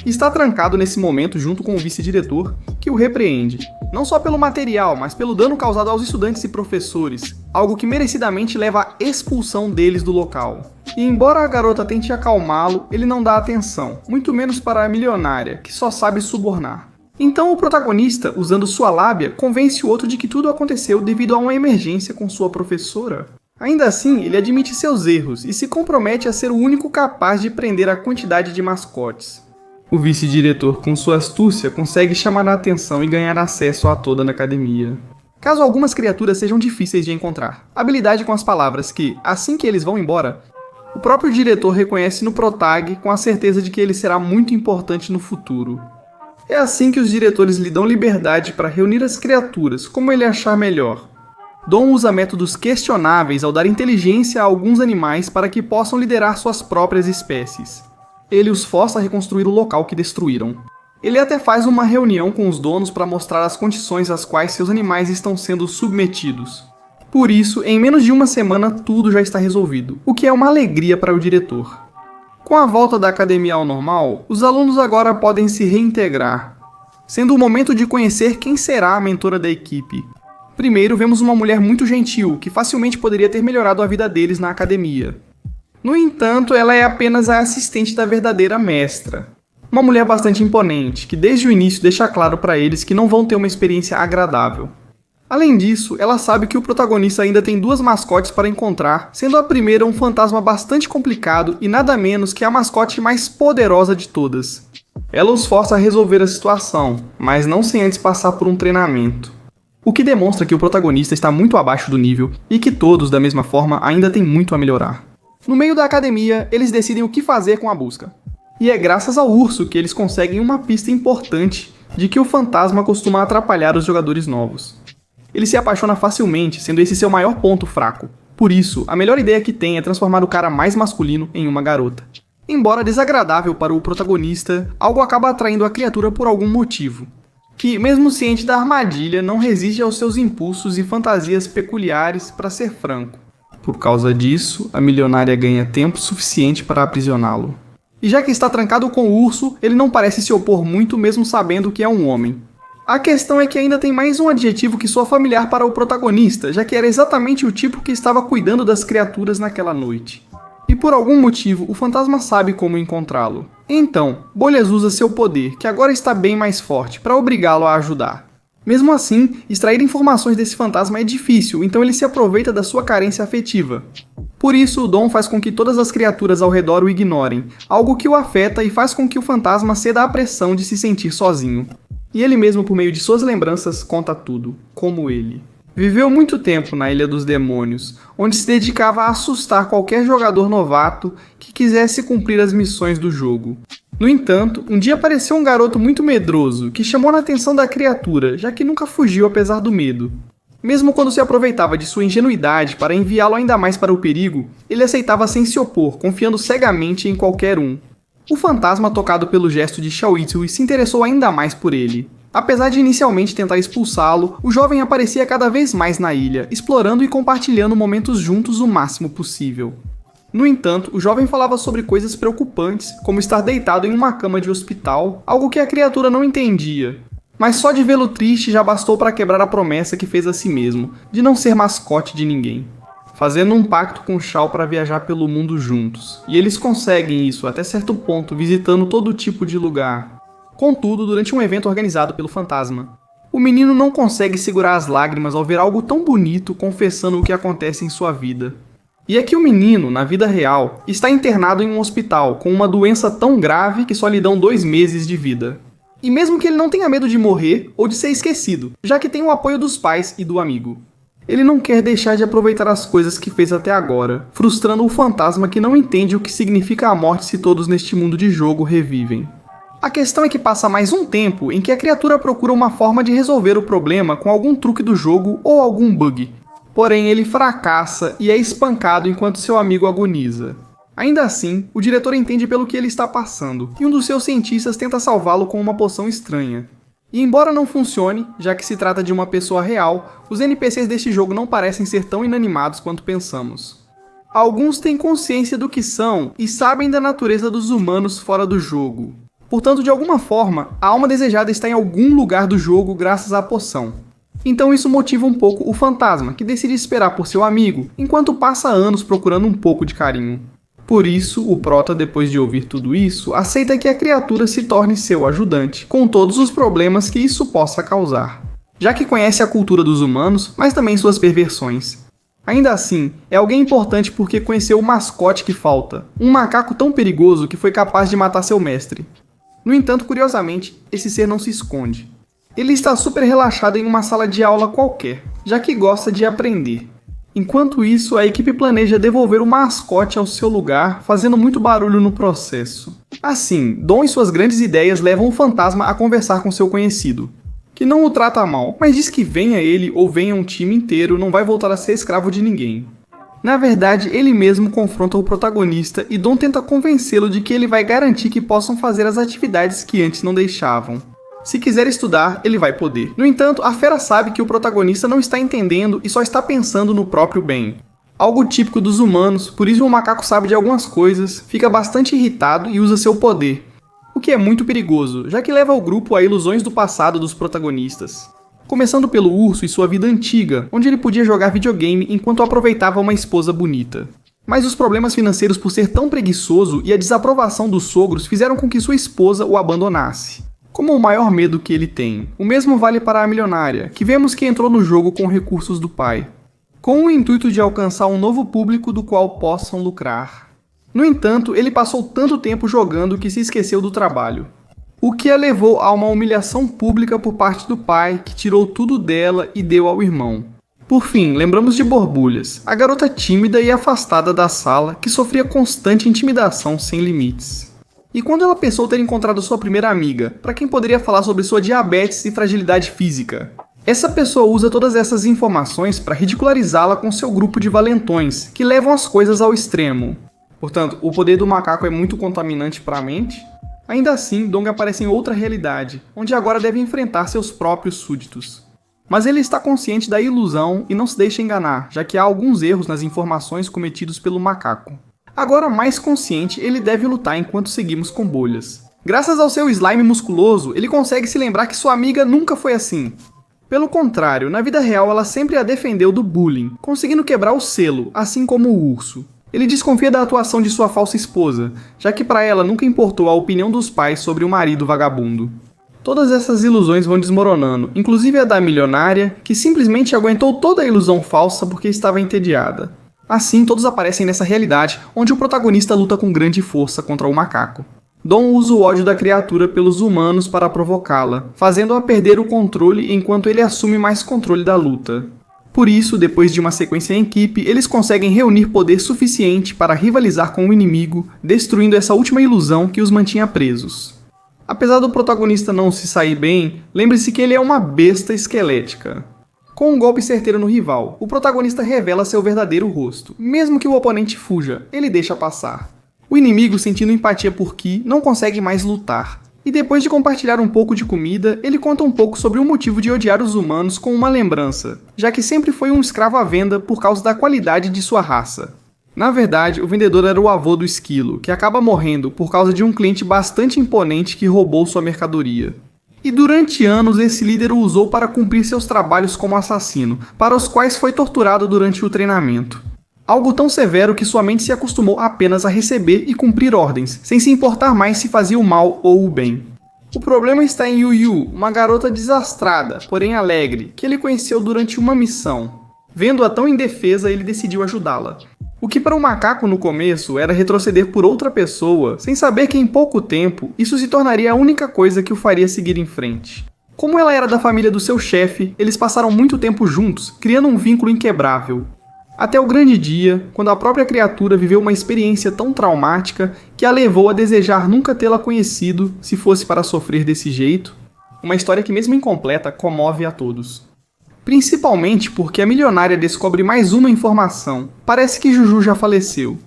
Está trancado nesse momento junto com o vice-diretor, que o repreende, não só pelo material, mas pelo dano causado aos estudantes e professores, algo que merecidamente leva à expulsão deles do local. E embora a garota tente acalmá-lo, ele não dá atenção, muito menos para a milionária, que só sabe subornar. Então o protagonista, usando sua lábia, convence o outro de que tudo aconteceu devido a uma emergência com sua professora. Ainda assim, ele admite seus erros e se compromete a ser o único capaz de prender a quantidade de mascotes. O vice-diretor, com sua astúcia, consegue chamar a atenção e ganhar acesso a toda na academia. Caso algumas criaturas sejam difíceis de encontrar, habilidade com as palavras que, assim que eles vão embora, o próprio diretor reconhece no Protag com a certeza de que ele será muito importante no futuro. É assim que os diretores lhe dão liberdade para reunir as criaturas, como ele achar melhor. Dom usa métodos questionáveis ao dar inteligência a alguns animais para que possam liderar suas próprias espécies. Ele os força a reconstruir o local que destruíram. Ele até faz uma reunião com os donos para mostrar as condições às quais seus animais estão sendo submetidos. Por isso, em menos de uma semana tudo já está resolvido, o que é uma alegria para o diretor. Com a volta da academia ao normal, os alunos agora podem se reintegrar, sendo o momento de conhecer quem será a mentora da equipe. Primeiro, vemos uma mulher muito gentil, que facilmente poderia ter melhorado a vida deles na academia. No entanto, ela é apenas a assistente da verdadeira mestra. Uma mulher bastante imponente, que desde o início deixa claro para eles que não vão ter uma experiência agradável. Além disso, ela sabe que o protagonista ainda tem 2 mascotes para encontrar, sendo a primeira um fantasma bastante complicado e nada menos que a mascote mais poderosa de todas. Ela os força a resolver a situação, mas não sem antes passar por um treinamento. O que demonstra que o protagonista está muito abaixo do nível e que todos, da mesma forma, ainda têm muito a melhorar. No meio da academia, eles decidem o que fazer com a busca. E é graças ao urso que eles conseguem uma pista importante de que o fantasma costuma atrapalhar os jogadores novos. Ele se apaixona facilmente, sendo esse seu maior ponto fraco. Por isso, a melhor ideia que tem é transformar o cara mais masculino em uma garota. Embora desagradável para o protagonista, algo acaba atraindo a criatura por algum motivo, que, mesmo ciente da armadilha, não resiste aos seus impulsos e fantasias peculiares, para ser franco. Por causa disso, a milionária ganha tempo suficiente para aprisioná-lo. E já que está trancado com o urso, ele não parece se opor muito mesmo sabendo que é um homem. A questão é que ainda tem mais um adjetivo que soa familiar para o protagonista, já que era exatamente o tipo que estava cuidando das criaturas naquela noite. E por algum motivo, o fantasma sabe como encontrá-lo. Então, Bolhas usa seu poder, que agora está bem mais forte, para obrigá-lo a ajudar. Mesmo assim, extrair informações desse fantasma é difícil, então ele se aproveita da sua carência afetiva. Por isso, o dom faz com que todas as criaturas ao redor o ignorem, algo que o afeta e faz com que o fantasma ceda à pressão de se sentir sozinho. E ele mesmo, por meio de suas lembranças, conta tudo, como ele. Viveu muito tempo na Ilha dos Demônios, onde se dedicava a assustar qualquer jogador novato que quisesse cumprir as missões do jogo. No entanto, um dia apareceu um garoto muito medroso, que chamou a atenção da criatura, já que nunca fugiu apesar do medo. Mesmo quando se aproveitava de sua ingenuidade para enviá-lo ainda mais para o perigo, ele aceitava sem se opor, confiando cegamente em qualquer um. O fantasma, tocado pelo gesto de Xiaoizi, se interessou ainda mais por ele. Apesar de inicialmente tentar expulsá-lo, o jovem aparecia cada vez mais na ilha, explorando e compartilhando momentos juntos o máximo possível. No entanto, o jovem falava sobre coisas preocupantes, como estar deitado em uma cama de hospital, algo que a criatura não entendia. Mas só de vê-lo triste já bastou para quebrar a promessa que fez a si mesmo, de não ser mascote de ninguém. Fazendo um pacto com Shao para viajar pelo mundo juntos. E eles conseguem isso até certo ponto, visitando todo tipo de lugar. Contudo, durante um evento organizado pelo fantasma, o menino não consegue segurar as lágrimas ao ver algo tão bonito confessando o que acontece em sua vida. E é que o menino, na vida real, está internado em um hospital com uma doença tão grave que só lhe dão 2 meses de vida. E mesmo que ele não tenha medo de morrer ou de ser esquecido, já que tem o apoio dos pais e do amigo, ele não quer deixar de aproveitar as coisas que fez até agora, frustrando o fantasma que não entende o que significa a morte se todos neste mundo de jogo revivem. A questão é que passa mais um tempo em que a criatura procura uma forma de resolver o problema com algum truque do jogo ou algum bug. Porém, ele fracassa e é espancado enquanto seu amigo agoniza. Ainda assim, o diretor entende pelo que ele está passando, e um dos seus cientistas tenta salvá-lo com uma poção estranha. E embora não funcione, já que se trata de uma pessoa real, os NPCs deste jogo não parecem ser tão inanimados quanto pensamos. Alguns têm consciência do que são e sabem da natureza dos humanos fora do jogo. Portanto, de alguma forma, a alma desejada está em algum lugar do jogo graças à poção. Então isso motiva um pouco o fantasma, que decide esperar por seu amigo, enquanto passa anos procurando um pouco de carinho. Por isso, o prota, depois de ouvir tudo isso, aceita que a criatura se torne seu ajudante, com todos os problemas que isso possa causar, já que conhece a cultura dos humanos, mas também suas perversões. Ainda assim, é alguém importante porque conheceu o mascote que falta, um macaco tão perigoso que foi capaz de matar seu mestre. No entanto, curiosamente, esse ser não se esconde. Ele está super relaxado em uma sala de aula qualquer, já que gosta de aprender. Enquanto isso, a equipe planeja devolver o mascote ao seu lugar, fazendo muito barulho no processo. Assim, Dom e suas grandes ideias levam o fantasma a conversar com seu conhecido, que não o trata mal, mas diz que venha ele ou venha um time inteiro, não vai voltar a ser escravo de ninguém. Na verdade, ele mesmo confronta o protagonista e Dom tenta convencê-lo de que ele vai garantir que possam fazer as atividades que antes não deixavam. Se quiser estudar, ele vai poder. No entanto, a fera sabe que o protagonista não está entendendo e só está pensando no próprio bem. Algo típico dos humanos, por isso o macaco sabe de algumas coisas, fica bastante irritado e usa seu poder. O que é muito perigoso, já que leva o grupo a ilusões do passado dos protagonistas. Começando pelo urso e sua vida antiga, onde ele podia jogar videogame enquanto aproveitava uma esposa bonita. Mas os problemas financeiros por ser tão preguiçoso e a desaprovação dos sogros fizeram com que sua esposa o abandonasse. Como o maior medo que ele tem. O mesmo vale para a milionária, que vemos que entrou no jogo com recursos do pai, com o intuito de alcançar um novo público do qual possam lucrar. No entanto, ele passou tanto tempo jogando que se esqueceu do trabalho, o que a levou a uma humilhação pública por parte do pai, que tirou tudo dela e deu ao irmão. Por fim, lembramos de Borbulhas, a garota tímida e afastada da sala que sofria constante intimidação sem limites. E quando ela pensou ter encontrado sua primeira amiga, para quem poderia falar sobre sua diabetes e fragilidade física? Essa pessoa usa todas essas informações para ridicularizá-la com seu grupo de valentões, que levam as coisas ao extremo. Portanto, o poder do macaco é muito contaminante para a mente. Ainda assim, Dong aparece em outra realidade, onde agora deve enfrentar seus próprios súditos. Mas ele está consciente da ilusão e não se deixa enganar, já que há alguns erros nas informações cometidos pelo macaco. Agora mais consciente, ele deve lutar enquanto seguimos com bolhas. Graças ao seu slime musculoso, ele consegue se lembrar que sua amiga nunca foi assim. Pelo contrário, na vida real ela sempre a defendeu do bullying, conseguindo quebrar o selo, assim como o urso. Ele desconfia da atuação de sua falsa esposa, já que para ela nunca importou a opinião dos pais sobre o marido vagabundo. Todas essas ilusões vão desmoronando, inclusive a da milionária, que simplesmente aguentou toda a ilusão falsa porque estava entediada. Assim, todos aparecem nessa realidade, onde o protagonista luta com grande força contra o macaco. Dom usa o ódio da criatura pelos humanos para provocá-la, fazendo-a perder o controle enquanto ele assume mais controle da luta. Por isso, depois de uma sequência em equipe, eles conseguem reunir poder suficiente para rivalizar com o inimigo, destruindo essa última ilusão que os mantinha presos. Apesar do protagonista não se sair bem, lembre-se que ele é uma besta esquelética. Com um golpe certeiro no rival, o protagonista revela seu verdadeiro rosto. Mesmo que o oponente fuja, ele deixa passar. O inimigo, sentindo empatia por Ki, não consegue mais lutar. E depois de compartilhar um pouco de comida, ele conta um pouco sobre o motivo de odiar os humanos com uma lembrança, já que sempre foi um escravo à venda por causa da qualidade de sua raça. Na verdade, o vendedor era o avô do esquilo, que acaba morrendo por causa de um cliente bastante imponente que roubou sua mercadoria. E durante anos esse líder o usou para cumprir seus trabalhos como assassino, para os quais foi torturado durante o treinamento. Algo tão severo que sua mente se acostumou apenas a receber e cumprir ordens, sem se importar mais se fazia o mal ou o bem. O problema está em Yu, uma garota desastrada, porém alegre, que ele conheceu durante uma missão. Vendo-a tão indefesa, ele decidiu ajudá-la. O que para um macaco no começo era retroceder por outra pessoa, sem saber que em pouco tempo isso se tornaria a única coisa que o faria seguir em frente. Como ela era da família do seu chefe, eles passaram muito tempo juntos, criando um vínculo inquebrável. Até o grande dia, quando a própria criatura viveu uma experiência tão traumática que a levou a desejar nunca tê-la conhecido se fosse para sofrer desse jeito. Uma história que, mesmo incompleta, comove a todos. Principalmente porque a milionária descobre mais uma informação. Parece que Juju já faleceu.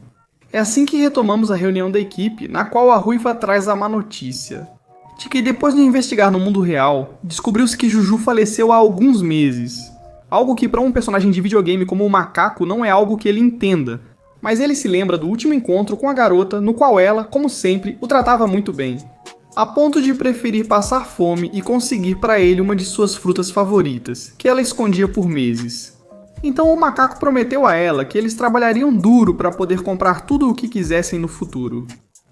É assim que retomamos a reunião da equipe, na qual a Ruiva traz a má notícia de que depois de investigar no mundo real, descobriu-se que Juju faleceu há alguns meses. Algo que para um personagem de videogame como o macaco não é algo que ele entenda, mas ele se lembra do último encontro com a garota, no qual ela, como sempre, o tratava muito bem, a ponto de preferir passar fome e conseguir para ele uma de suas frutas favoritas, que ela escondia por meses. Então o macaco prometeu a ela que eles trabalhariam duro para poder comprar tudo o que quisessem no futuro.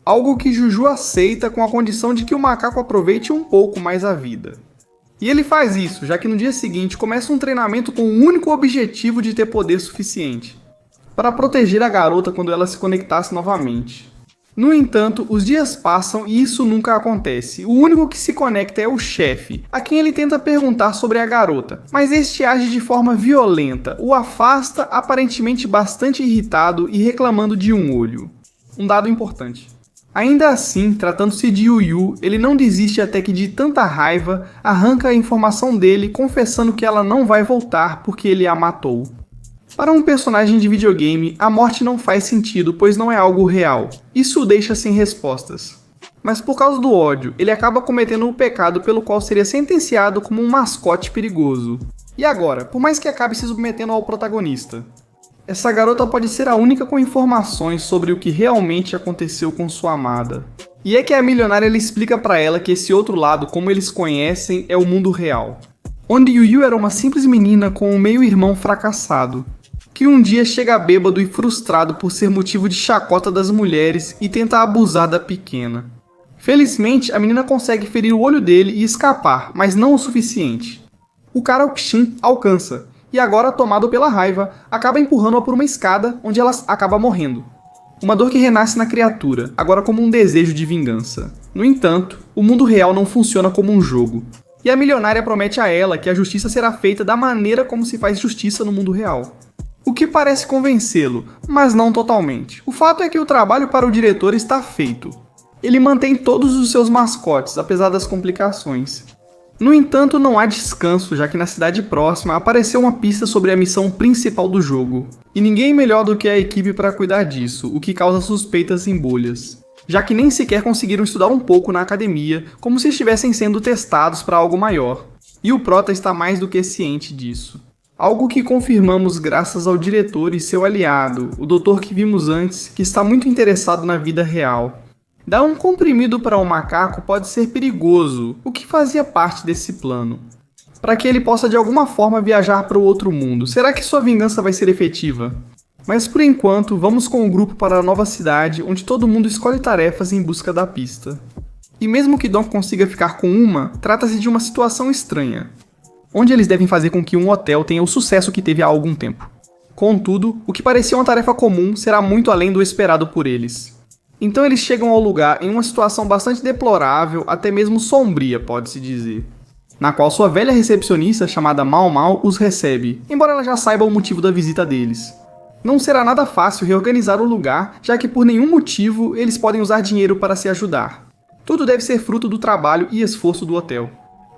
Algo que Juju aceita com a condição de que o macaco aproveite um pouco mais a vida. E ele faz isso, já que no dia seguinte começa um treinamento com o único objetivo de ter poder suficiente para proteger a garota quando ela se conectasse novamente. No entanto, os dias passam e isso nunca acontece. O único que se conecta é o chefe, a quem ele tenta perguntar sobre a garota, mas este age de forma violenta, o afasta aparentemente bastante irritado e reclamando de um olho. Um dado importante. Ainda assim, tratando-se de Yu, ele não desiste até que de tanta raiva, arranca a informação dele confessando que ela não vai voltar porque ele a matou. Para um personagem de videogame, a morte não faz sentido, pois não é algo real. Isso o deixa sem respostas. Mas por causa do ódio, ele acaba cometendo um pecado pelo qual seria sentenciado como um mascote perigoso. E agora, por mais que acabe se submetendo ao protagonista? Essa garota pode ser a única com informações sobre o que realmente aconteceu com sua amada. E é que a milionária ela explica pra ela que esse outro lado, como eles conhecem, é o mundo real. Onde Yu era uma simples menina com um meio-irmão fracassado. que um dia chega bêbado e frustrado por ser motivo de chacota das mulheres e tenta abusar da pequena. Felizmente, a menina consegue ferir o olho dele e escapar, mas não o suficiente. O Karaukshin alcança, e agora, tomado pela raiva, acaba empurrando-a por uma escada, onde ela acaba morrendo. Uma dor que renasce na criatura, agora como um desejo de vingança. No entanto, o mundo real não funciona como um jogo, e a milionária promete a ela que a justiça será feita da maneira como se faz justiça no mundo real. O que parece convencê-lo, mas não totalmente. O fato é que o trabalho para o diretor está feito. Ele mantém todos os seus mascotes, apesar das complicações. No entanto, não há descanso, já que na cidade próxima apareceu uma pista sobre a missão principal do jogo. E ninguém melhor do que a equipe para cuidar disso, o que causa suspeitas em bolhas. Já que nem sequer conseguiram estudar um pouco na academia, como se estivessem sendo testados para algo maior. E o Prota está mais do que ciente disso. Algo que confirmamos graças ao diretor e seu aliado, o doutor que vimos antes, que está muito interessado na vida real. Dar um comprimido para um macaco pode ser perigoso, o que fazia parte desse plano. Para que ele possa de alguma forma viajar para o outro mundo, será que sua vingança vai ser efetiva? Mas por enquanto, vamos com o grupo para a nova cidade, onde todo mundo escolhe tarefas em busca da pista. E mesmo que Dom consiga ficar com uma, trata-se de uma situação estranha, onde eles devem fazer com que um hotel tenha o sucesso que teve há algum tempo. Contudo, o que parecia uma tarefa comum será muito além do esperado por eles. Então eles chegam ao lugar em uma situação bastante deplorável, até mesmo sombria, pode-se dizer, na qual sua velha recepcionista, chamada Mau Mau, os recebe, embora ela já saiba o motivo da visita deles. Não será nada fácil reorganizar o lugar, já que por nenhum motivo eles podem usar dinheiro para se ajudar. Tudo deve ser fruto do trabalho e esforço do hotel.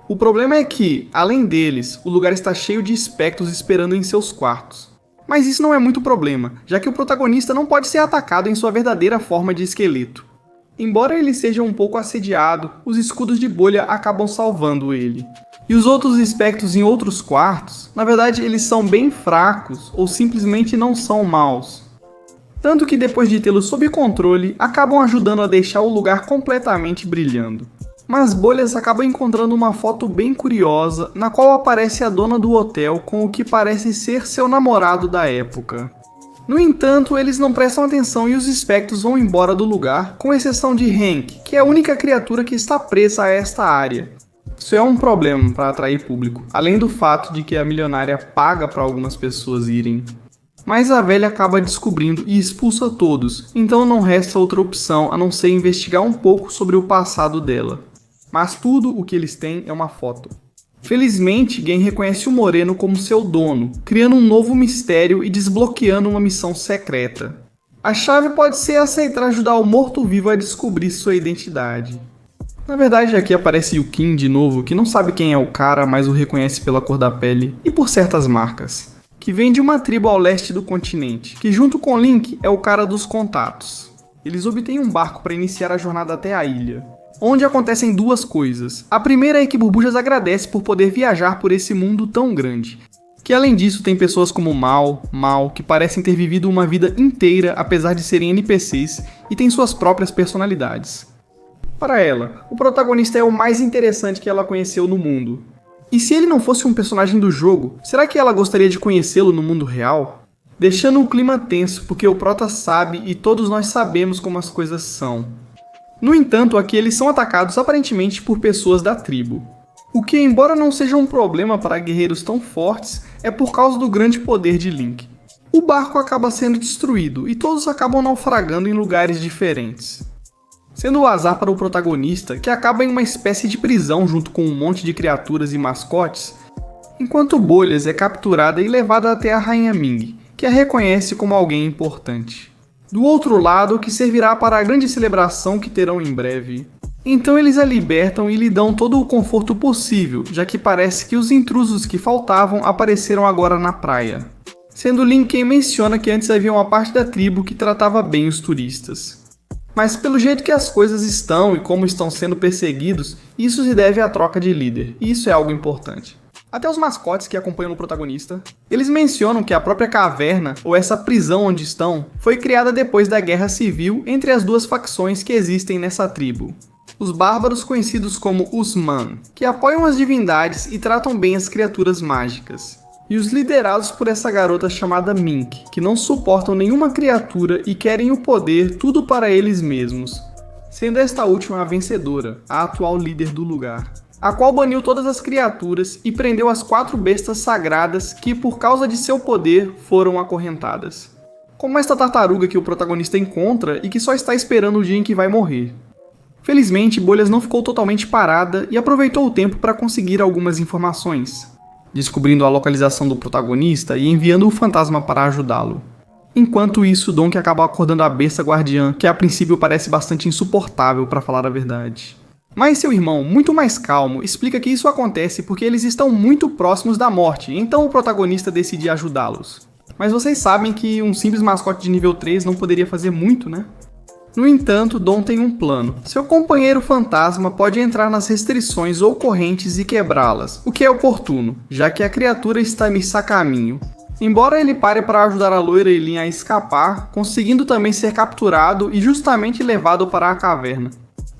O problema é que, além deles, o lugar está cheio de espectros esperando em seus quartos. Mas isso não é muito problema, já que o protagonista não pode ser atacado em sua verdadeira forma de esqueleto. Embora ele seja um pouco assediado, os escudos de bolha acabam salvando ele. E os outros espectros em outros quartos, na verdade eles são bem fracos ou simplesmente não são maus. Tanto que depois de tê-los sob controle, acabam ajudando a deixar o lugar completamente brilhando. Mas bolhas acabam encontrando uma foto bem curiosa, na qual aparece a dona do hotel com o que parece ser seu namorado da época. No entanto, eles não prestam atenção e os espectros vão embora do lugar, com exceção de Hank, que é a única criatura que está presa a esta área. Isso é um problema para atrair público, além do fato de que a milionária paga para algumas pessoas irem. Mas a velha acaba descobrindo e expulsa todos, então não resta outra opção a não ser investigar um pouco sobre o passado dela. Mas tudo o que eles têm é uma foto. Felizmente, Gen reconhece o Moreno como seu dono, criando um novo mistério e desbloqueando uma missão secreta. A chave pode ser aceitar ajudar o morto-vivo a descobrir sua identidade. Na verdade, aqui aparece Yukin de novo, que não sabe quem é o cara, mas o reconhece pela cor da pele e por certas marcas. Que vem de uma tribo ao leste do continente, que junto com Link é o cara dos contatos. Eles obtêm um barco para iniciar a jornada até a ilha, onde acontecem duas coisas. A primeira é que Burbujas agradece por poder viajar por esse mundo tão grande, que além disso tem pessoas como Mal, que parecem ter vivido uma vida inteira apesar de serem NPCs e têm suas próprias personalidades. Para ela, o protagonista é o mais interessante que ela conheceu no mundo. E se ele não fosse um personagem do jogo, será que ela gostaria de conhecê-lo no mundo real? Deixando o clima tenso, porque o Prota sabe e todos nós sabemos como as coisas são. No entanto, aqui eles são atacados aparentemente por pessoas da tribo. O que, embora não seja um problema para guerreiros tão fortes, é por causa do grande poder de Link. O barco acaba sendo destruído e todos acabam naufragando em lugares diferentes. Sendo o azar para o protagonista, que acaba em uma espécie de prisão junto com um monte de criaturas e mascotes, enquanto Bolhas é capturada e levada até a Rainha Ming, que a reconhece como alguém importante. Do outro lado, que servirá para a grande celebração que terão em breve. Então eles a libertam e lhe dão todo o conforto possível, já que parece que os intrusos que faltavam apareceram agora na praia. Sendo Link quem menciona que antes havia uma parte da tribo que tratava bem os turistas. Mas pelo jeito que as coisas estão e como estão sendo perseguidos, isso se deve à troca de líder, e isso é algo importante. Até os mascotes que acompanham o protagonista, eles mencionam que a própria caverna, ou essa prisão onde estão, foi criada depois da guerra civil entre as duas facções que existem nessa tribo. Os bárbaros conhecidos como Usman, que apoiam as divindades e tratam bem as criaturas mágicas. e os liderados por essa garota chamada Mink, que não suportam nenhuma criatura e querem o poder tudo para eles mesmos, sendo esta última a vencedora, a atual líder do lugar, a qual baniu todas as criaturas e prendeu as 4 bestas sagradas que, por causa de seu poder, foram acorrentadas. Como esta tartaruga que o protagonista encontra e que só está esperando o dia em que vai morrer. Felizmente, Bolhas não ficou totalmente parada e aproveitou o tempo para conseguir algumas informações, descobrindo a localização do protagonista e enviando o fantasma para ajudá-lo. Enquanto isso, Donk acaba acordando a besta guardiã, que a princípio parece bastante insuportável para falar a verdade. Mas seu irmão, muito mais calmo, explica que isso acontece porque eles estão muito próximos da morte, então o protagonista decide ajudá-los. Mas vocês sabem que um simples mascote de nível 3 não poderia fazer muito, né? No entanto, Dom tem um plano. Seu companheiro fantasma pode entrar nas restrições ou correntes e quebrá-las, o que é oportuno, já que a criatura está nesse caminho. Embora ele pare para ajudar a loira Eileen a escapar, conseguindo também ser capturado e justamente levado para a caverna.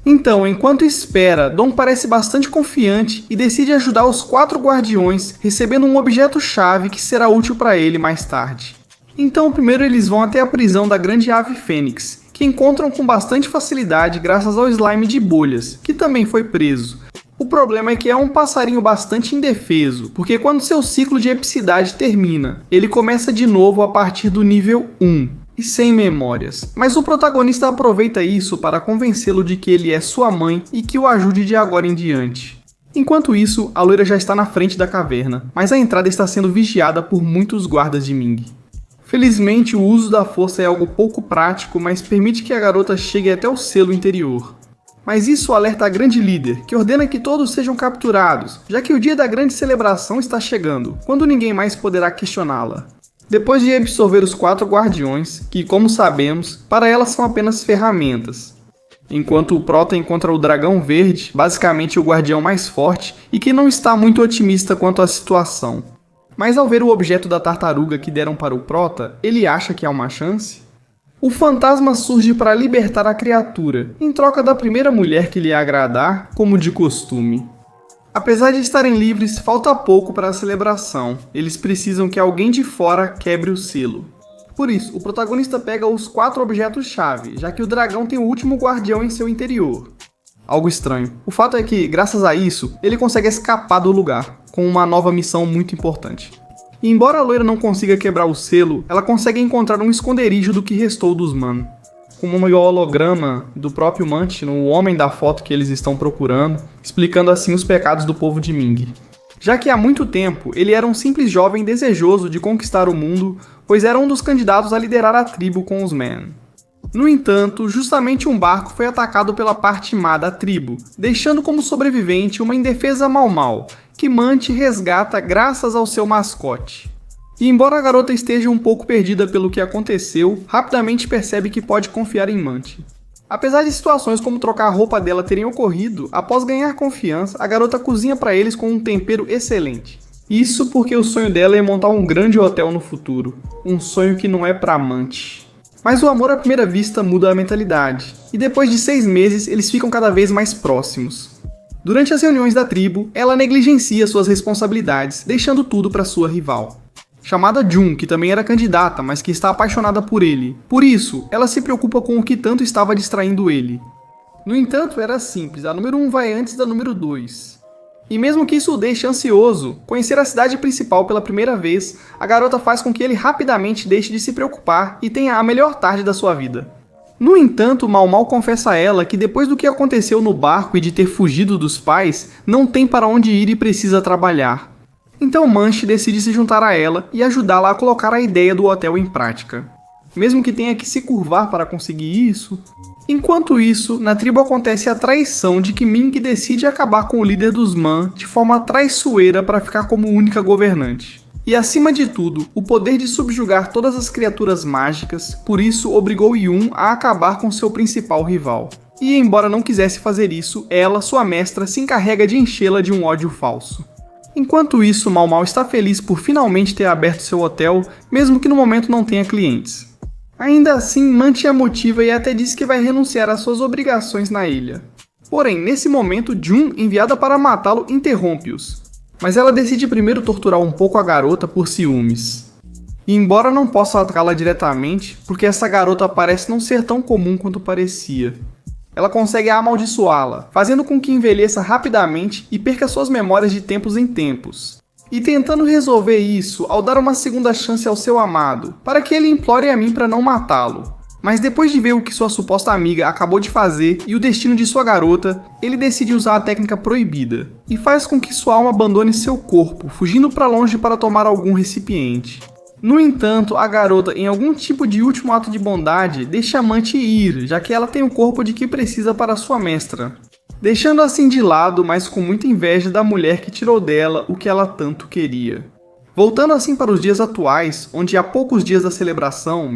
Então, enquanto espera, Dom parece bastante confiante e decide ajudar os 4 guardiões, recebendo um objeto-chave que será útil para ele mais tarde. Então, primeiro eles vão até a prisão da grande ave Fênix, que encontram com bastante facilidade graças ao slime de Bolhas, que também foi preso. O problema é que é um passarinho bastante indefeso, porque quando seu ciclo de epicidade termina, ele começa de novo a partir do nível 1. E sem memórias, mas o protagonista aproveita isso para convencê-lo de que ele é sua mãe e que o ajude de agora em diante. Enquanto isso, a loira já está na frente da caverna, mas a entrada está sendo vigiada por muitos guardas de Ming. Felizmente, o uso da força é algo pouco prático, mas permite que a garota chegue até o selo interior. Mas isso alerta a grande líder, que ordena que todos sejam capturados, já que o dia da grande celebração está chegando, quando ninguém mais poderá questioná-la. Depois de absorver os 4 guardiões, que como sabemos, para ela são apenas ferramentas. Enquanto o Prota encontra o Dragão Verde, basicamente o guardião mais forte, e que não está muito otimista quanto à situação. Mas ao ver o objeto da tartaruga que deram para o Prota, ele acha que há uma chance? O fantasma surge para libertar a criatura, em troca da primeira mulher que lhe agradar, como de costume. Apesar de estarem livres, falta pouco para a celebração. Eles precisam que alguém de fora quebre o selo. Por isso, o protagonista pega os 4 objetos-chave, já que o dragão tem o último guardião em seu interior. Algo estranho. O fato é que, graças a isso, ele consegue escapar do lugar, com uma nova missão muito importante. E embora a loira não consiga quebrar o selo, ela consegue encontrar um esconderijo do que restou dos Man. Com um holograma do próprio Manch, o homem da foto que eles estão procurando, explicando assim os pecados do povo de Ming. Já que há muito tempo ele era um simples jovem desejoso de conquistar o mundo, pois era um dos candidatos a liderar a tribo com os Man. No entanto, justamente um barco foi atacado pela parte má da tribo, deixando como sobrevivente uma indefesa Mau Mau, que Manch resgata graças ao seu mascote. E embora a garota esteja um pouco perdida pelo que aconteceu, rapidamente percebe que pode confiar em Manch. Apesar de situações como trocar a roupa dela terem ocorrido, após ganhar confiança, a garota cozinha para eles com um tempero excelente. Isso porque o sonho dela é montar um grande hotel no futuro, um sonho que não é para Manch. Mas o amor à primeira vista muda a mentalidade, e depois de 6 meses eles ficam cada vez mais próximos. Durante as reuniões da tribo, ela negligencia suas responsabilidades, deixando tudo para sua rival. Chamada Jun, que também era candidata, mas que está apaixonada por ele. Por isso, ela se preocupa com o que tanto estava distraindo ele. No entanto, era simples, a número 1 vai antes da número 2. E mesmo que isso o deixe ansioso, conhecer a cidade principal pela primeira vez, a garota faz com que ele rapidamente deixe de se preocupar e tenha a melhor tarde da sua vida. No entanto, Mau Mau confessa a ela que depois do que aconteceu no barco e de ter fugido dos pais, não tem para onde ir e precisa trabalhar. Então Manch decide se juntar a ela e ajudá-la a colocar a ideia do hotel em prática. Mesmo que tenha que se curvar para conseguir isso. Enquanto isso, na tribo acontece a traição de que Ming decide acabar com o líder dos Man de forma traiçoeira para ficar como única governante. E acima de tudo, o poder de subjugar todas as criaturas mágicas, por isso obrigou Yun a acabar com seu principal rival. E embora não quisesse fazer isso, ela, sua mestra, se encarrega de enchê-la de um ódio falso. Enquanto isso, Mau Mau está feliz por finalmente ter aberto seu hotel, mesmo que no momento não tenha clientes. Ainda assim, Manch a motiva e até diz que vai renunciar às suas obrigações na ilha. Porém, nesse momento, Jun, enviada para matá-lo, interrompe-os. Mas ela decide primeiro torturar um pouco a garota por ciúmes. E embora não possa atacá-la diretamente, porque essa garota parece não ser tão comum quanto parecia, ela consegue amaldiçoá-la, fazendo com que envelheça rapidamente e perca suas memórias de tempos em tempos. E tentando resolver isso ao dar uma segunda chance ao seu amado, para que ele implore a mim para não matá-lo. Mas depois de ver o que sua suposta amiga acabou de fazer e o destino de sua garota, ele decide usar a técnica proibida, e faz com que sua alma abandone seu corpo, fugindo para longe para tomar algum recipiente. No entanto, a garota, em algum tipo de último ato de bondade, deixa a amante ir, já que ela tem o corpo de que precisa para sua mestra, deixando assim de lado, mas com muita inveja da mulher que tirou dela o que ela tanto queria. Voltando assim para os dias atuais, onde há poucos dias da celebração,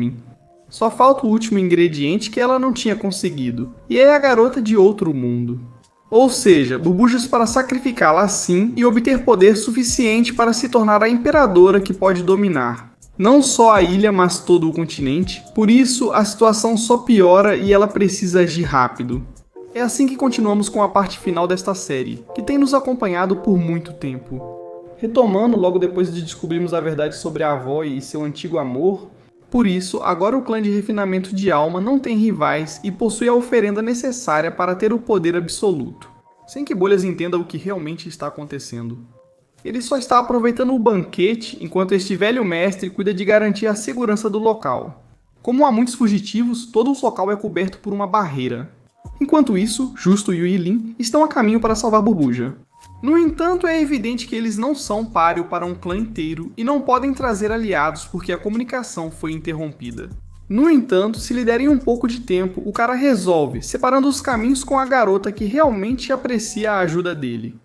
só falta o último ingrediente que ela não tinha conseguido, e é a garota de outro mundo. Ou seja, Burbujas para sacrificá-la assim e obter poder suficiente para se tornar a imperadora que pode dominar não só a ilha, mas todo o continente. Por isso, a situação só piora e ela precisa agir rápido. É assim que continuamos com a parte final desta série, que tem nos acompanhado por muito tempo. Retomando, logo depois de descobrirmos a verdade sobre a avó e seu antigo amor, por isso, agora o clã de refinamento de alma não tem rivais e possui a oferenda necessária para ter o poder absoluto, sem que Bolhas entenda o que realmente está acontecendo. Ele só está aproveitando o banquete enquanto este velho mestre cuida de garantir a segurança do local. Como há muitos fugitivos, todo o local é coberto por uma barreira. Enquanto isso, Justo e o Yilin estão a caminho para salvar Burbuja. No entanto, é evidente que eles não são páreo para um clã inteiro e não podem trazer aliados porque a comunicação foi interrompida. No entanto, se lhe derem um pouco de tempo, o cara resolve, separando os caminhos com a garota que realmente aprecia a ajuda dele.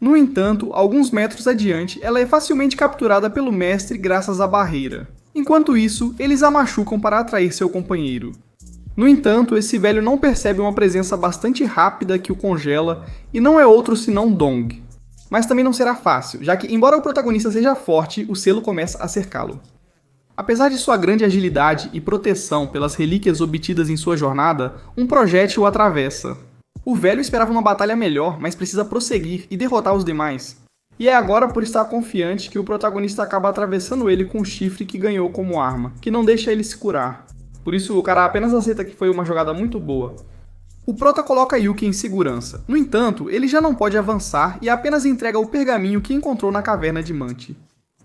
No entanto, alguns metros adiante, ela é facilmente capturada pelo mestre graças à barreira. Enquanto isso, eles a machucam para atrair seu companheiro. No entanto, esse velho não percebe uma presença bastante rápida que o congela e não é outro senão Dong. Mas também não será fácil, já que, embora o protagonista seja forte, o selo começa a cercá-lo. Apesar de sua grande agilidade e proteção pelas relíquias obtidas em sua jornada, um projétil o atravessa. O velho esperava uma batalha melhor, mas precisa prosseguir e derrotar os demais. E é agora por estar confiante que o protagonista acaba atravessando ele com o chifre que ganhou como arma, que não deixa ele se curar. Por isso o cara apenas aceita que foi uma jogada muito boa. O prota coloca Yuki em segurança. No entanto, ele já não pode avançar e apenas entrega o pergaminho que encontrou na caverna de Manti,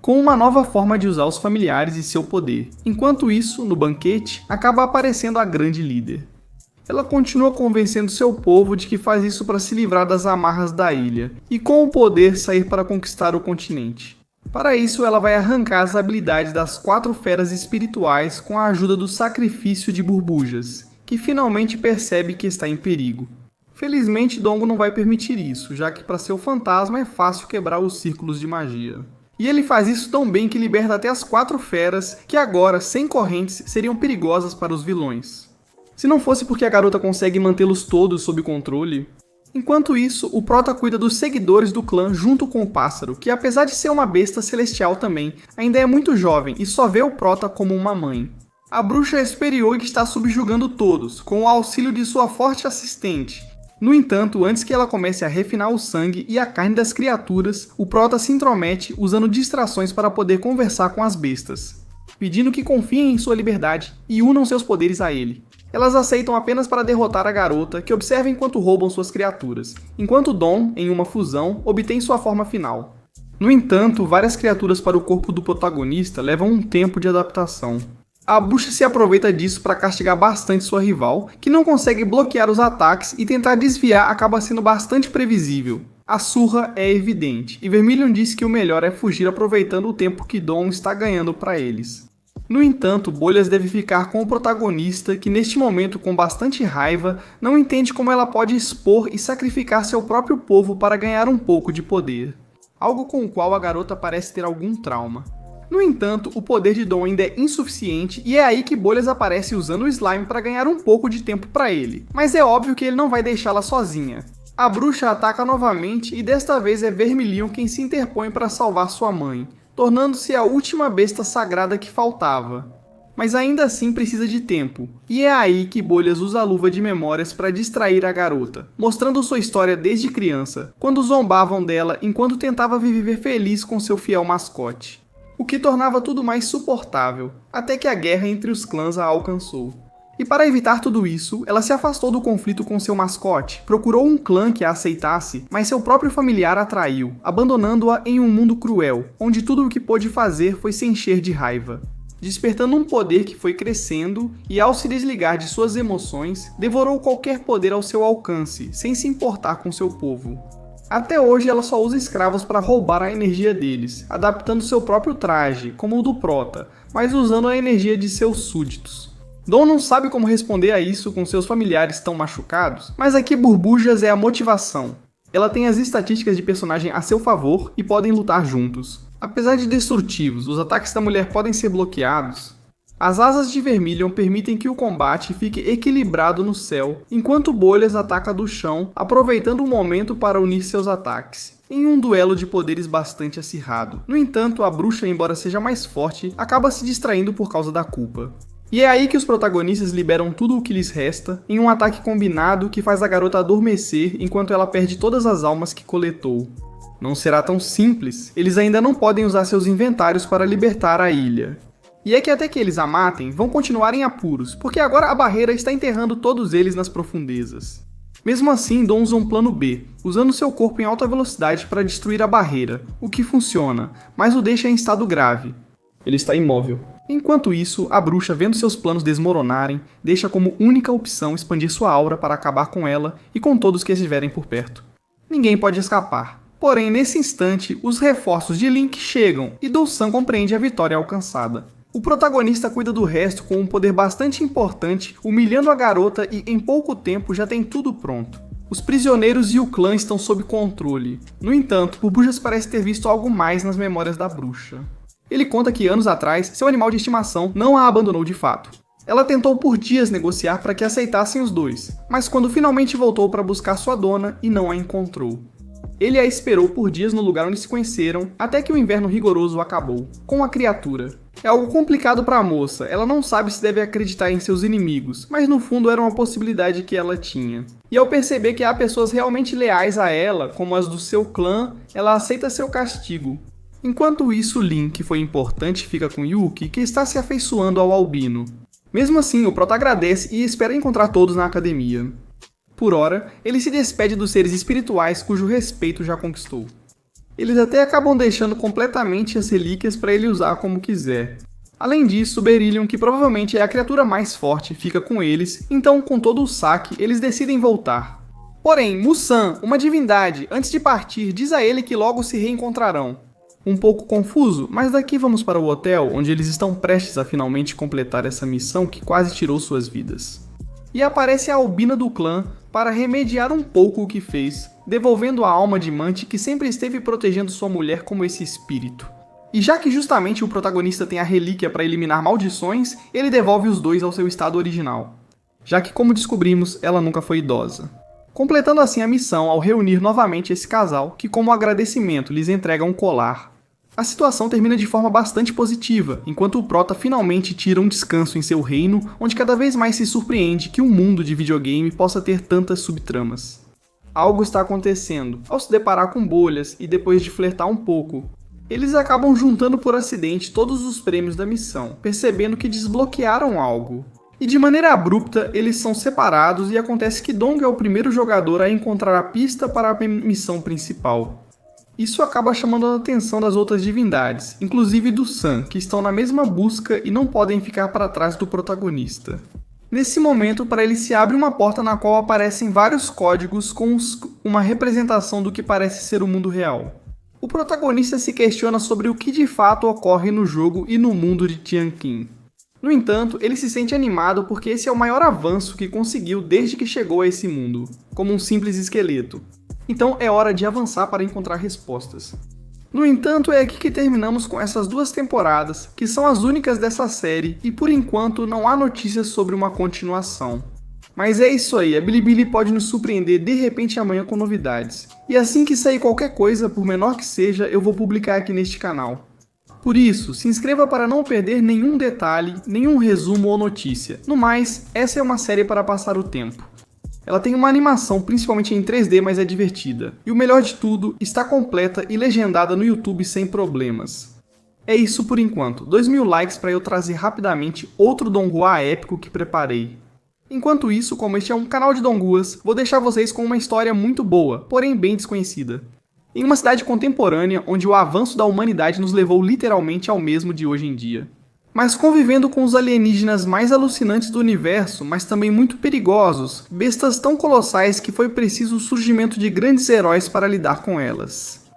com uma nova forma de usar os familiares e seu poder. Enquanto isso, no banquete, acaba aparecendo a grande líder. Ela continua convencendo seu povo de que faz isso para se livrar das amarras da ilha, e com o poder sair para conquistar o continente. Para isso, ela vai arrancar as habilidades das 4 feras espirituais com a ajuda do sacrifício de Burbujas, que finalmente percebe que está em perigo. Felizmente, Dongo não vai permitir isso, já que para seu fantasma é fácil quebrar os círculos de magia. E ele faz isso tão bem que liberta até as 4 feras, que agora, sem correntes, seriam perigosas para os vilões. Se não fosse porque a garota consegue mantê-los todos sob controle. Enquanto isso, o prota cuida dos seguidores do clã junto com o pássaro, que apesar de ser uma besta celestial também, ainda é muito jovem e só vê o prota como uma mãe. A bruxa é superior e que está subjugando todos, com o auxílio de sua forte assistente. No entanto, antes que ela comece a refinar o sangue e a carne das criaturas, o prota se intromete usando distrações para poder conversar com as bestas, pedindo que confiem em sua liberdade e unam seus poderes a ele. Elas aceitam apenas para derrotar a garota, que observa enquanto roubam suas criaturas, enquanto Dom, em uma fusão, obtém sua forma final. No entanto, várias criaturas para o corpo do protagonista levam um tempo de adaptação. A bruxa se aproveita disso para castigar bastante sua rival, que não consegue bloquear os ataques e tentar desviar acaba sendo bastante previsível. A surra é evidente, e Vermilion disse que o melhor é fugir aproveitando o tempo que Dom está ganhando para eles. No entanto, Bolhas deve ficar com o protagonista que neste momento, com bastante raiva, não entende como ela pode expor e sacrificar seu próprio povo para ganhar um pouco de poder. Algo com o qual a garota parece ter algum trauma. No entanto, o poder de Dom ainda é insuficiente e é aí que Bolhas aparece usando o slime para ganhar um pouco de tempo para ele. Mas é óbvio que ele não vai deixá-la sozinha. A bruxa ataca novamente e desta vez é Vermilion quem se interpõe para salvar sua mãe, tornando-se a última besta sagrada que faltava. mas ainda assim precisa de tempo. E é aí que Bolhas usa a luva de memórias para distrair a garota, mostrando sua história desde criança, quando zombavam dela enquanto tentava viver feliz com seu fiel mascote. O que tornava tudo mais suportável, até que a guerra entre os clãs a alcançou. E para evitar tudo isso, ela se afastou do conflito com seu mascote, procurou um clã que a aceitasse, mas seu próprio familiar a traiu, abandonando-a em um mundo cruel, onde tudo o que pôde fazer foi se encher de raiva. Despertando um poder que foi crescendo e, ao se desligar de suas emoções, devorou qualquer poder ao seu alcance, sem se importar com seu povo. Até hoje ela só usa escravos para roubar a energia deles, adaptando seu próprio traje, como o do Prota, mas usando a energia de seus súditos. Dom não sabe como responder a isso com seus familiares tão machucados, mas aqui Burbujas é a motivação. Ela tem as estatísticas de personagem a seu favor e podem lutar juntos. Apesar de destrutivos, os ataques da mulher podem ser bloqueados. As asas de Vermilion permitem que o combate fique equilibrado no céu, enquanto Bolhas ataca do chão, aproveitando o momento para unir seus ataques, em um duelo de poderes bastante acirrado. No entanto, a bruxa, embora seja mais forte, acaba se distraindo por causa da culpa. E é aí que os protagonistas liberam tudo o que lhes resta, em um ataque combinado que faz a garota adormecer enquanto ela perde todas as almas que coletou. Não será tão simples, eles ainda não podem usar seus inventários para libertar a ilha. E é que até que eles a matem, vão continuar em apuros, porque agora a barreira está enterrando todos eles nas profundezas. Mesmo assim, Dom usa um plano B, usando seu corpo em alta velocidade para destruir a barreira, o que funciona, mas o deixa em estado grave. Ele está imóvel. Enquanto isso, a bruxa, vendo seus planos desmoronarem, deixa como única opção expandir sua aura para acabar com ela e com todos que estiverem por perto. Ninguém pode escapar. Porém, nesse instante, os reforços de Link chegam e Dulsan compreende a vitória alcançada. O protagonista cuida do resto com um poder bastante importante, humilhando a garota e em pouco tempo já tem tudo pronto. Os prisioneiros e o clã estão sob controle. No entanto, Burbujas parece ter visto algo mais nas memórias da bruxa. Ele conta que anos atrás, seu animal de estimação não a abandonou de fato. Ela tentou por dias negociar para que aceitassem os dois, mas quando finalmente voltou para buscar sua dona e não a encontrou. Ele a esperou por dias no lugar onde se conheceram, até que o inverno rigoroso acabou, com a criatura. É algo complicado para a moça, ela não sabe se deve acreditar em seus inimigos, mas no fundo era uma possibilidade que ela tinha. E ao perceber que há pessoas realmente leais a ela, como as do seu clã, ela aceita seu castigo. Enquanto isso, Link, que foi importante, fica com Yuki, que está se afeiçoando ao albino. Mesmo assim, o Prota agradece e espera encontrar todos na academia. Por ora, ele se despede dos seres espirituais cujo respeito já conquistou. Eles até acabam deixando completamente as relíquias para ele usar como quiser. Além disso, Beryllion, que provavelmente é a criatura mais forte, fica com eles, então com todo o saque, eles decidem voltar. Porém, Musan, uma divindade, antes de partir, diz a ele que logo se reencontrarão. Um pouco confuso, mas daqui vamos para o hotel, onde eles estão prestes a finalmente completar essa missão que quase tirou suas vidas. E aparece a albina do clã para remediar um pouco o que fez, devolvendo a alma de Mante que sempre esteve protegendo sua mulher como esse espírito. E já que justamente o protagonista tem a relíquia para eliminar maldições, ele devolve os dois ao seu estado original. Já que, como descobrimos, ela nunca foi idosa. Completando assim a missão ao reunir novamente esse casal, que como agradecimento lhes entrega um colar. A situação termina de forma bastante positiva, enquanto o Prota finalmente tira um descanso em seu reino, onde cada vez mais se surpreende que um mundo de videogame possa ter tantas subtramas. Algo está acontecendo, ao se deparar com Bolhas e depois de flertar um pouco. Eles acabam juntando por acidente todos os prêmios da missão, percebendo que desbloquearam algo. E de maneira abrupta, eles são separados e acontece que Dong é o primeiro jogador a encontrar a pista para a missão principal. Isso acaba chamando a atenção das outras divindades, inclusive do Sun, que estão na mesma busca e não podem ficar para trás do protagonista. Nesse momento, para ele se abre uma porta na qual aparecem vários códigos com uma representação do que parece ser o mundo real. O protagonista se questiona sobre o que de fato ocorre no jogo e no mundo de Tianqin. No entanto, ele se sente animado porque esse é o maior avanço que conseguiu desde que chegou a esse mundo, como um simples esqueleto. Então é hora de avançar para encontrar respostas. No entanto, é aqui que terminamos com essas duas temporadas, que são as únicas dessa série, e por enquanto não há notícias sobre uma continuação. Mas é isso aí, a Bilibili pode nos surpreender de repente amanhã com novidades. E assim que sair qualquer coisa, por menor que seja, eu vou publicar aqui neste canal. Por isso, se inscreva para não perder nenhum detalhe, nenhum resumo ou notícia. No mais, essa é uma série para passar o tempo. Ela tem uma animação principalmente em 3D, mas é divertida. E o melhor de tudo, está completa e legendada no YouTube sem problemas. É isso por enquanto, 2.000 likes para eu trazer rapidamente outro donghua épico que preparei. Enquanto isso, como este é um canal de donguas, vou deixar vocês com uma história muito boa, porém bem desconhecida. Em uma cidade contemporânea, onde o avanço da humanidade nos levou literalmente ao mesmo de hoje em dia. Mas convivendo com os alienígenas mais alucinantes do universo, mas também muito perigosos, bestas tão colossais que foi preciso o surgimento de grandes heróis para lidar com elas.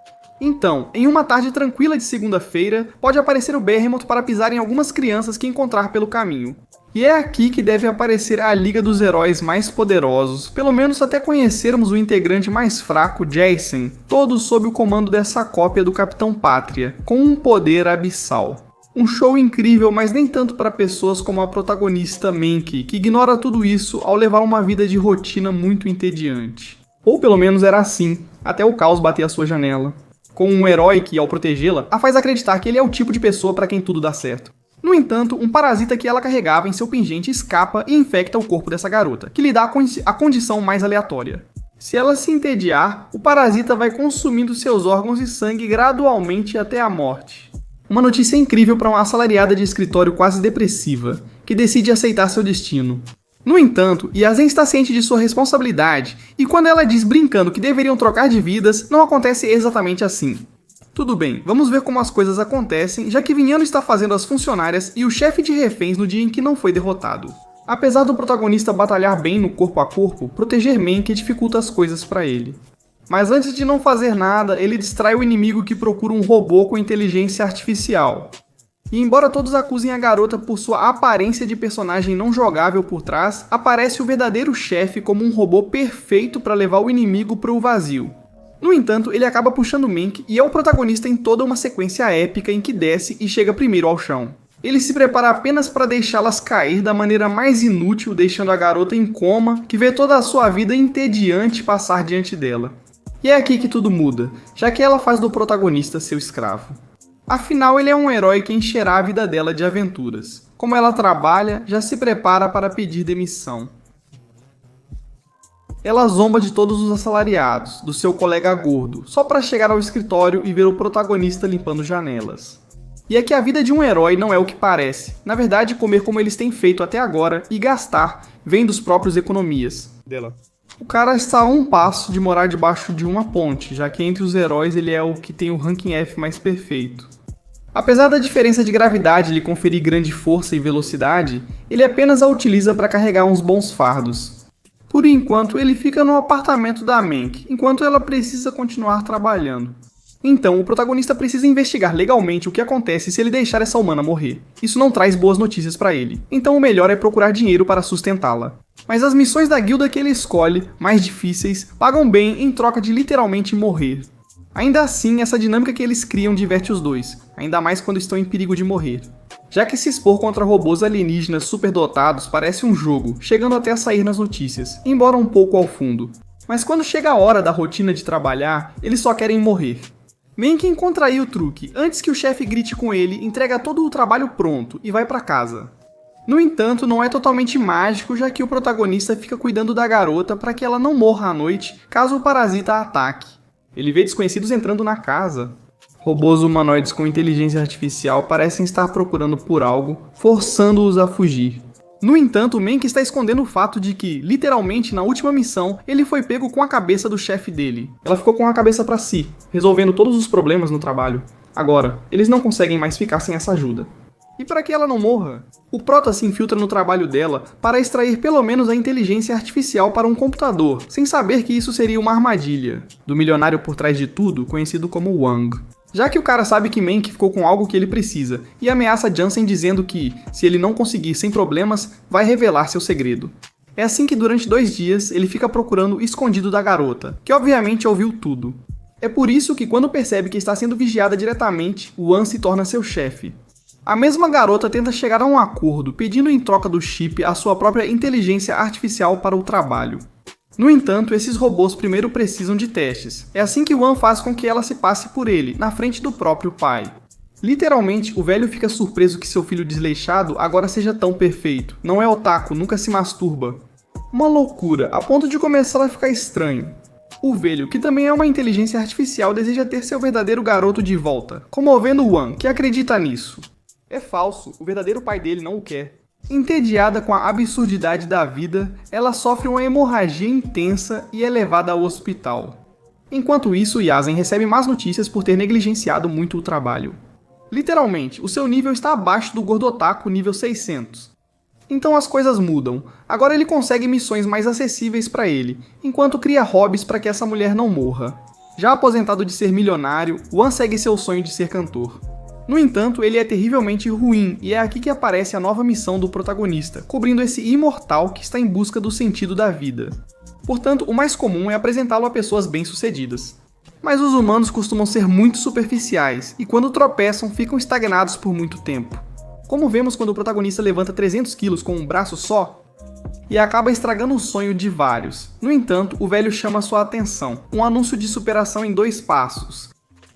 Então, em uma tarde tranquila de segunda-feira, pode aparecer o Behemoth para pisar em algumas crianças que encontrar pelo caminho. E é aqui que deve aparecer a Liga dos Heróis mais poderosos, pelo menos até conhecermos o integrante mais fraco, Jason, todos sob o comando dessa cópia do Capitão Pátria, com um poder abissal. Um show incrível, mas nem tanto para pessoas como a protagonista Mankey, que ignora tudo isso ao levar uma vida de rotina muito entediante. Ou pelo menos era assim, até o caos bater à sua janela. Com um herói que, ao protegê-la, a faz acreditar que ele é o tipo de pessoa para quem tudo dá certo. No entanto, um parasita que ela carregava em seu pingente escapa e infecta o corpo dessa garota, que lhe dá a condição mais aleatória. Se ela se entediar, o parasita vai consumindo seus órgãos e sangue gradualmente até a morte. Uma notícia incrível para uma assalariada de escritório quase depressiva, que decide aceitar seu destino. No entanto, Yazen está ciente de sua responsabilidade, e quando ela diz brincando que deveriam trocar de vidas, não acontece exatamente assim. Tudo bem, vamos ver como as coisas acontecem, já que Vinhano está fazendo as funcionárias e o chefe de reféns no dia em que não foi derrotado. Apesar do protagonista batalhar bem no corpo a corpo, proteger Mankey dificulta as coisas para ele. Mas antes de não fazer nada, ele distrai o inimigo que procura um robô com inteligência artificial. E embora todos acusem a garota por sua aparência de personagem não jogável por trás, aparece o verdadeiro chefe como um robô perfeito para levar o inimigo para o vazio. No entanto, ele acaba puxando Mankey e é o protagonista em toda uma sequência épica em que desce e chega primeiro ao chão. Ele se prepara apenas para deixá-las cair da maneira mais inútil, deixando a garota em coma, que vê toda a sua vida entediante passar diante dela. E é aqui que tudo muda, já que ela faz do protagonista seu escravo. Afinal, ele é um herói que encherá a vida dela de aventuras. Como ela trabalha, já se prepara para pedir demissão. Ela zomba de todos os assalariados, do seu colega gordo, só para chegar ao escritório e ver o protagonista limpando janelas. E é que a vida de um herói não é o que parece. Na verdade, comer como eles têm feito até agora e gastar vem dos próprios economias dela. O cara está a um passo de morar debaixo de uma ponte, já que entre os heróis ele é o que tem o ranking F mais perfeito. Apesar da diferença de gravidade lhe conferir grande força e velocidade, ele apenas a utiliza para carregar uns bons fardos. Por enquanto, ele fica no apartamento da Mankey, enquanto ela precisa continuar trabalhando. Então, o protagonista precisa investigar legalmente o que acontece se ele deixar essa humana morrer. Isso não traz boas notícias para ele, então o melhor é procurar dinheiro para sustentá-la. Mas as missões da guilda que ele escolhe, mais difíceis, pagam bem em troca de literalmente morrer. Ainda assim, essa dinâmica que eles criam diverte os dois, ainda mais quando estão em perigo de morrer. Já que se expor contra robôs alienígenas superdotados parece um jogo, chegando até a sair nas notícias, embora um pouco ao fundo. Mas quando chega a hora da rotina de trabalhar, eles só querem morrer. Mankey encontra aí o truque, antes que o chefe grite com ele, entrega todo o trabalho pronto e vai para casa. No entanto, não é totalmente mágico, já que o protagonista fica cuidando da garota para que ela não morra à noite caso o parasita a ataque. Ele vê desconhecidos entrando na casa. Robôs humanoides com inteligência artificial parecem estar procurando por algo, forçando-os a fugir. No entanto, Mankey está escondendo o fato de que, literalmente, na última missão, ele foi pego com a cabeça do chefe dele. Ela ficou com a cabeça para si, resolvendo todos os problemas no trabalho. Agora, eles não conseguem mais ficar sem essa ajuda. E para que ela não morra? O Prota se infiltra no trabalho dela para extrair pelo menos a inteligência artificial para um computador, sem saber que isso seria uma armadilha, do milionário por trás de tudo, conhecido como Wang. Já que o cara sabe que Mankey ficou com algo que ele precisa, e ameaça Jansen dizendo que, se ele não conseguir sem problemas, vai revelar seu segredo. É assim que durante 2 dias ele fica procurando escondido da garota, que obviamente ouviu tudo. É por isso que quando percebe que está sendo vigiada diretamente, Wan se torna seu chefe. A mesma garota tenta chegar a um acordo, pedindo em troca do chip a sua própria inteligência artificial para o trabalho. No entanto, esses robôs primeiro precisam de testes. É assim que Wan faz com que ela se passe por ele, na frente do próprio pai. Literalmente, o velho fica surpreso que seu filho desleixado agora seja tão perfeito. Não é otaku, nunca se masturba. Uma loucura, a ponto de começar a ficar estranho. O velho, que também é uma inteligência artificial, deseja ter seu verdadeiro garoto de volta, comovendo Wan, que acredita nisso. É falso, o verdadeiro pai dele não o quer. Entediada com a absurdidade da vida, ela sofre uma hemorragia intensa e é levada ao hospital. Enquanto isso, Yazen recebe más notícias por ter negligenciado muito o trabalho. Literalmente, o seu nível está abaixo do Gordo Otaku nível 600. Então as coisas mudam. Agora ele consegue missões mais acessíveis para ele, enquanto cria hobbies para que essa mulher não morra. Já aposentado de ser milionário, Wan segue seu sonho de ser cantor. No entanto, ele é terrivelmente ruim, e é aqui que aparece a nova missão do protagonista, cobrindo esse imortal que está em busca do sentido da vida. Portanto, o mais comum é apresentá-lo a pessoas bem-sucedidas. Mas os humanos costumam ser muito superficiais, e quando tropeçam, ficam estagnados por muito tempo. Como vemos quando o protagonista levanta 300 quilos com um braço só, e acaba estragando o sonho de vários. No entanto, o velho chama sua atenção, um anúncio de superação em 2 passos.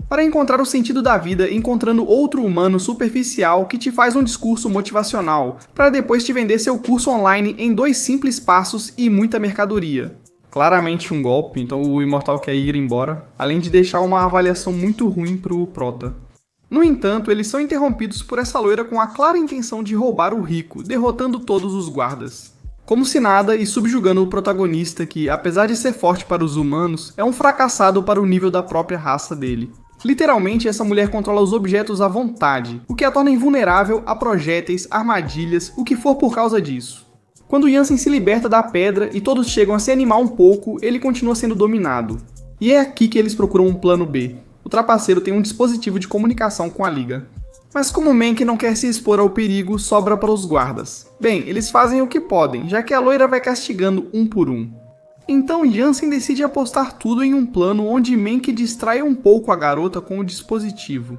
Para encontrar o sentido da vida encontrando outro humano superficial que te faz um discurso motivacional, para depois te vender seu curso online em 2 simples passos e muita mercadoria. Claramente um golpe, então o imortal quer ir embora, além de deixar uma avaliação muito ruim pro prota. No entanto, eles são interrompidos por essa loira com a clara intenção de roubar o rico, derrotando todos os guardas. Como se nada e subjugando o protagonista que, apesar de ser forte para os humanos, é um fracassado para o nível da própria raça dele. Literalmente, essa mulher controla os objetos à vontade, o que a torna invulnerável a projéteis, armadilhas, o que for por causa disso. Quando Yazen se liberta da pedra e todos chegam a se animar um pouco, ele continua sendo dominado. E é aqui que eles procuram um plano B. O trapaceiro tem um dispositivo de comunicação com a Liga. Mas como Mank não quer se expor ao perigo, sobra para os guardas. Bem, eles fazem o que podem, já que a loira vai castigando um por um. Então Yazen decide apostar tudo em um plano onde Mank distrai um pouco a garota com o dispositivo.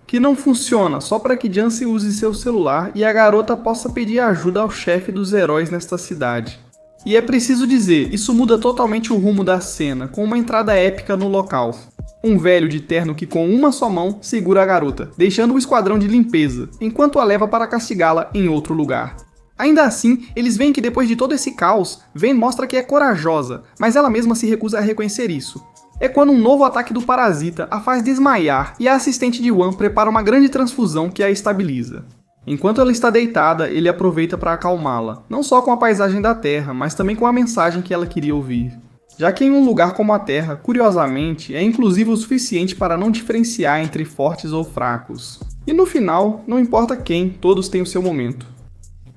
Que não funciona, só para que Yazen use seu celular e a garota possa pedir ajuda ao chefe dos heróis nesta cidade. E é preciso dizer, isso muda totalmente o rumo da cena, com uma entrada épica no local. Um velho de terno que com uma só mão segura a garota, deixando o esquadrão de limpeza, enquanto a leva para castigá-la em outro lugar. Ainda assim, eles veem que depois de todo esse caos, Ven mostra que é corajosa, mas ela mesma se recusa a reconhecer isso. É quando um novo ataque do parasita a faz desmaiar e a assistente de Wan prepara uma grande transfusão que a estabiliza. Enquanto ela está deitada, ele aproveita para acalmá-la, não só com a paisagem da Terra, mas também com a mensagem que ela queria ouvir. Já que em um lugar como a Terra, curiosamente, é inclusivo o suficiente para não diferenciar entre fortes ou fracos. E no final, não importa quem, todos têm o seu momento.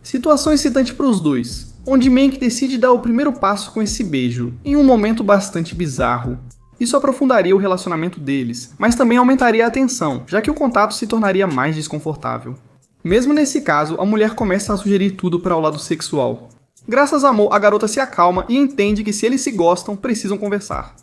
Situação excitante para os dois, onde Mank decide dar o primeiro passo com esse beijo, em um momento bastante bizarro. Isso aprofundaria o relacionamento deles, mas também aumentaria a tensão, já que o contato se tornaria mais desconfortável. Mesmo nesse caso, a mulher começa a sugerir tudo para o lado sexual. Graças a Mo, a garota se acalma e entende que se eles se gostam, precisam conversar.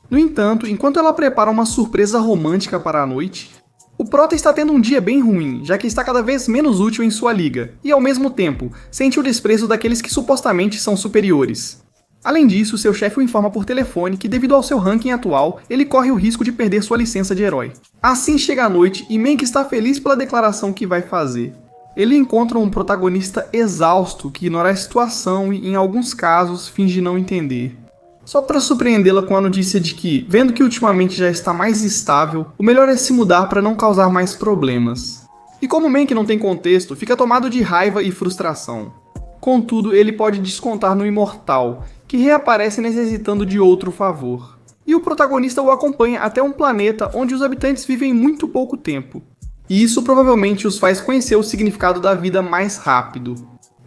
No entanto, enquanto ela prepara uma surpresa romântica para a noite, o prota está tendo um dia bem ruim, já que está cada vez menos útil em sua liga, e ao mesmo tempo, sente o desprezo daqueles que supostamente são superiores. Além disso, seu chefe o informa por telefone que devido ao seu ranking atual, ele corre o risco de perder sua licença de herói. Assim chega a noite e Mank está feliz pela declaração que vai fazer. Ele encontra um protagonista exausto que ignora a situação e, em alguns casos, finge não entender. Só para surpreendê-la com a notícia de que, vendo que ultimamente já está mais estável, o melhor é se mudar para não causar mais problemas. E como Mank não tem contexto, fica tomado de raiva e frustração. Contudo, ele pode descontar no imortal, que reaparece necessitando de outro favor. E o protagonista o acompanha até um planeta onde os habitantes vivem muito pouco tempo. E isso provavelmente os faz conhecer o significado da vida mais rápido.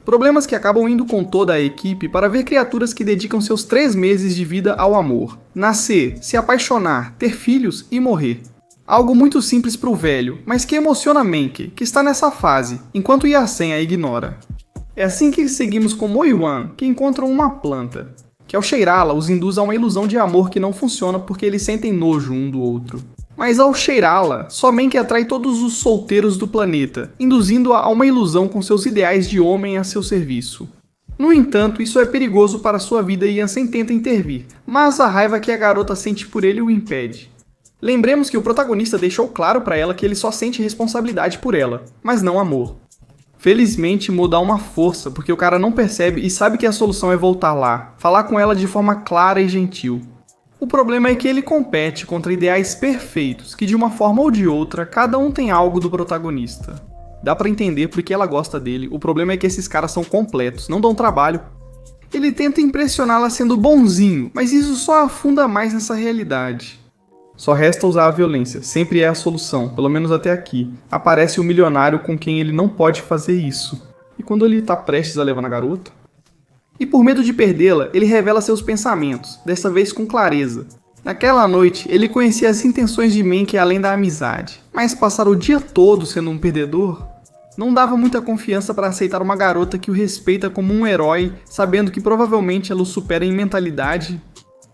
Problemas que acabam indo com toda a equipe para ver criaturas que dedicam seus 3 meses de vida ao amor. Nascer, se apaixonar, ter filhos e morrer. Algo muito simples para o velho, mas que emociona Mank, que está nessa fase, enquanto Yasen a ignora. É assim que seguimos com Mo e Wan, que encontram uma planta, que ao cheirá-la os induz a uma ilusão de amor que não funciona porque eles sentem nojo um do outro. Mas ao cheirá-la, só Mank atrai todos os solteiros do planeta, induzindo-a a uma ilusão com seus ideais de homem a seu serviço. No entanto, isso é perigoso para sua vida e Yasen tenta intervir, mas a raiva que a garota sente por ele o impede. Lembremos que o protagonista deixou claro pra ela que ele só sente responsabilidade por ela, mas não amor. Felizmente, Mo dá uma força, porque o cara não percebe e sabe que a solução é voltar lá, falar com ela de forma clara e gentil. O problema é que ele compete contra ideais perfeitos, que de uma forma ou de outra, cada um tem algo do protagonista. Dá pra entender porque ela gosta dele, o problema é que esses caras são completos, não dão trabalho. Ele tenta impressioná-la sendo bonzinho, mas isso só afunda mais nessa realidade. Só resta usar a violência, sempre é a solução, pelo menos até aqui. Aparece o milionário com quem ele não pode fazer isso. E quando ele tá prestes a levar na garota? E por medo de perdê-la, ele revela seus pensamentos, dessa vez com clareza. Naquela noite, ele conhecia as intenções de Mank além da amizade, mas passar o dia todo sendo um perdedor não dava muita confiança para aceitar uma garota que o respeita como um herói, sabendo que provavelmente ela o supera em mentalidade.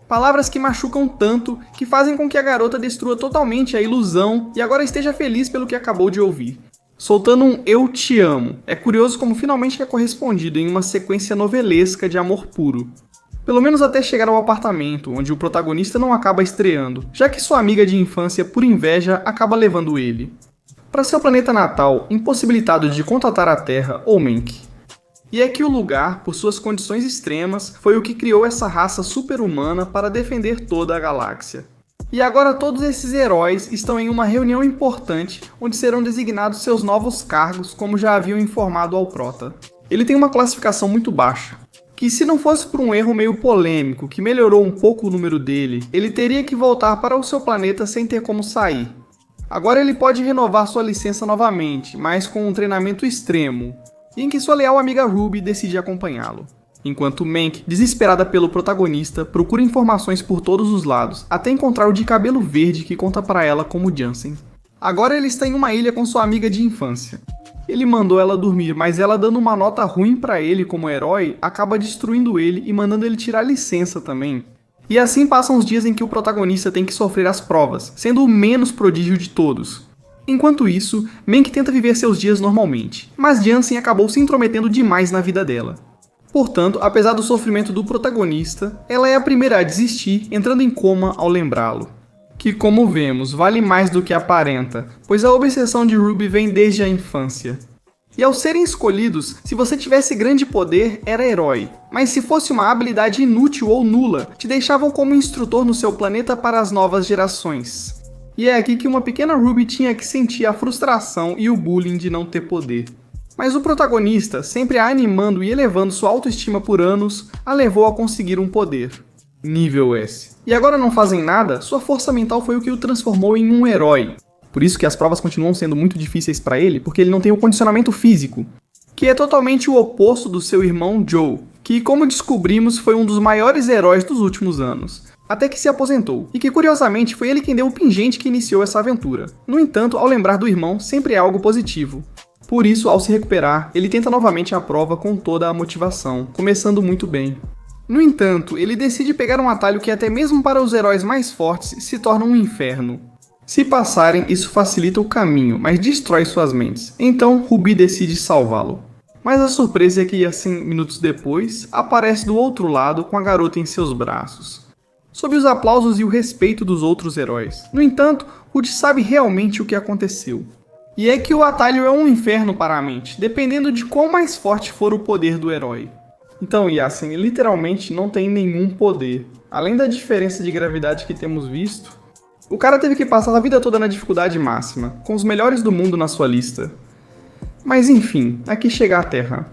Palavras que machucam tanto que fazem com que a garota destrua totalmente a ilusão e agora esteja feliz pelo que acabou de ouvir. Soltando um "eu te amo", é curioso como finalmente é correspondido em uma sequência novelesca de amor puro. Pelo menos até chegar ao apartamento, onde o protagonista não acaba estreando, já que sua amiga de infância, por inveja, acaba levando ele para seu planeta natal, impossibilitado de contatar a Terra ou Mank. E é que o lugar, por suas condições extremas, foi o que criou essa raça super-humana para defender toda a galáxia. E agora todos esses heróis estão em uma reunião importante, onde serão designados seus novos cargos, como já haviam informado ao Prota. Ele tem uma classificação muito baixa, que se não fosse por um erro meio polêmico, que melhorou um pouco o número dele, ele teria que voltar para o seu planeta sem ter como sair. Agora ele pode renovar sua licença novamente, mas com um treinamento extremo, em que sua leal amiga Ruby decide acompanhá-lo. Enquanto Mank, desesperada pelo protagonista, procura informações por todos os lados, até encontrar o de cabelo verde que conta para ela como Jansen. Agora ele está em uma ilha com sua amiga de infância. Ele mandou ela dormir, mas ela, dando uma nota ruim para ele como herói, acaba destruindo ele e mandando ele tirar licença também. E assim passam os dias em que o protagonista tem que sofrer as provas, sendo o menos prodígio de todos. Enquanto isso, Mank tenta viver seus dias normalmente, mas Jansen acabou se intrometendo demais na vida dela. Portanto, apesar do sofrimento do protagonista, ela é a primeira a desistir, entrando em coma ao lembrá-lo. Que, como vemos, vale mais do que aparenta, pois a obsessão de Ruby vem desde a infância. E ao serem escolhidos, se você tivesse grande poder, era herói, mas se fosse uma habilidade inútil ou nula, te deixavam como instrutor no seu planeta para as novas gerações. E é aqui que uma pequena Ruby tinha que sentir a frustração e o bullying de não ter poder. Mas o protagonista, sempre a animando e elevando sua autoestima por anos, a levou a conseguir um poder. Nível S. E agora não fazem nada? Sua força mental foi o que o transformou em um herói. Por isso que as provas continuam sendo muito difíceis para ele, porque ele não tem o condicionamento físico, que é totalmente o oposto do seu irmão Joe, que, como descobrimos, foi um dos maiores heróis dos últimos anos, até que se aposentou, e que curiosamente foi ele quem deu o pingente que iniciou essa aventura. No entanto, ao lembrar do irmão, sempre é algo positivo. Por isso, ao se recuperar, ele tenta novamente a prova com toda a motivação, começando muito bem. No entanto, ele decide pegar um atalho que até mesmo para os heróis mais fortes se torna um inferno. Se passarem, isso facilita o caminho, mas destrói suas mentes. Então, Ruby decide salvá-lo. Mas a surpresa é que, assim, minutos depois, aparece do outro lado com a garota em seus braços, sob os aplausos e o respeito dos outros heróis. No entanto, Ruby sabe realmente o que aconteceu. E é que o atalho é um inferno para a mente, dependendo de quão mais forte for o poder do herói. Então, Yasen literalmente não tem nenhum poder. Além da diferença de gravidade que temos visto, o cara teve que passar a vida toda na dificuldade máxima, com os melhores do mundo na sua lista. Mas enfim, aqui chega a Terra.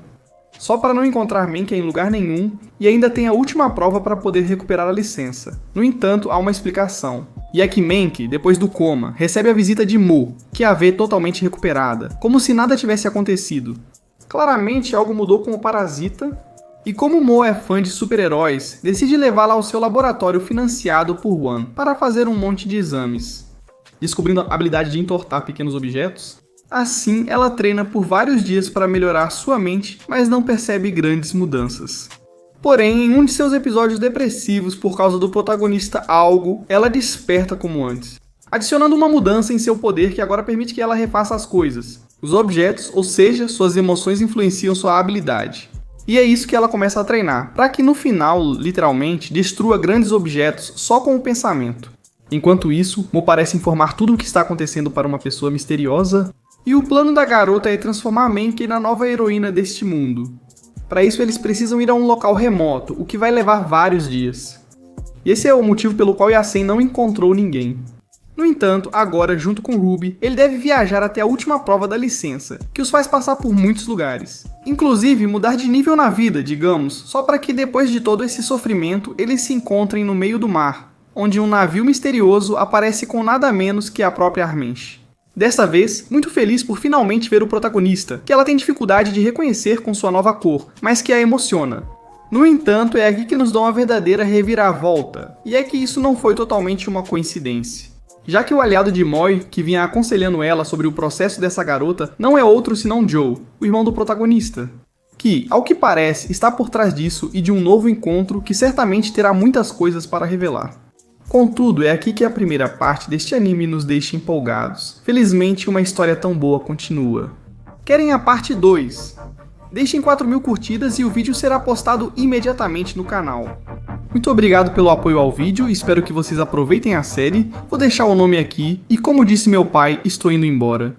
Só para não encontrar Mank em lugar nenhum, e ainda tem a última prova para poder recuperar a licença. No entanto, há uma explicação. E é que Mank, depois do coma, recebe a visita de Mo, que a vê totalmente recuperada, como se nada tivesse acontecido. Claramente algo mudou com o parasita, e como Mo é fã de super-heróis, decide levá-la ao seu laboratório financiado por One para fazer um monte de exames. Descobrindo a habilidade de entortar pequenos objetos, assim ela treina por vários dias para melhorar sua mente, mas não percebe grandes mudanças. Porém, em um de seus episódios depressivos por causa do protagonista Algo, ela desperta como antes, adicionando uma mudança em seu poder que agora permite que ela refaça as coisas. Os objetos, ou seja, suas emoções influenciam sua habilidade. E é isso que ela começa a treinar, para que no final, literalmente, destrua grandes objetos só com o pensamento. Enquanto isso, Mo parece informar tudo o que está acontecendo para uma pessoa misteriosa, e o plano da garota é transformar Mankey na nova heroína deste mundo. Para isso eles precisam ir a um local remoto, o que vai levar vários dias. E esse é o motivo pelo qual Yasen não encontrou ninguém. No entanto, agora, junto com Ruby, ele deve viajar até a última prova da licença, que os faz passar por muitos lugares. Inclusive, mudar de nível na vida, digamos, só para que depois de todo esse sofrimento, eles se encontrem no meio do mar, onde um navio misterioso aparece com nada menos que a própria Armenche. Dessa vez, muito feliz por finalmente ver o protagonista, que ela tem dificuldade de reconhecer com sua nova cor, mas que a emociona. No entanto, é aqui que nos dão a verdadeira reviravolta, e é que isso não foi totalmente uma coincidência. Já que o aliado de Moi, que vinha aconselhando ela sobre o processo dessa garota, não é outro senão Joe, o irmão do protagonista, que, ao que parece, está por trás disso e de um novo encontro que certamente terá muitas coisas para revelar. Contudo, é aqui que a primeira parte deste anime nos deixa empolgados. Felizmente, uma história tão boa continua. Querem a parte 2? Deixem 4.000 curtidas e o vídeo será postado imediatamente no canal. Muito obrigado pelo apoio ao vídeo, espero que vocês aproveitem a série, vou deixar o nome aqui, e como disse meu pai, estou indo embora.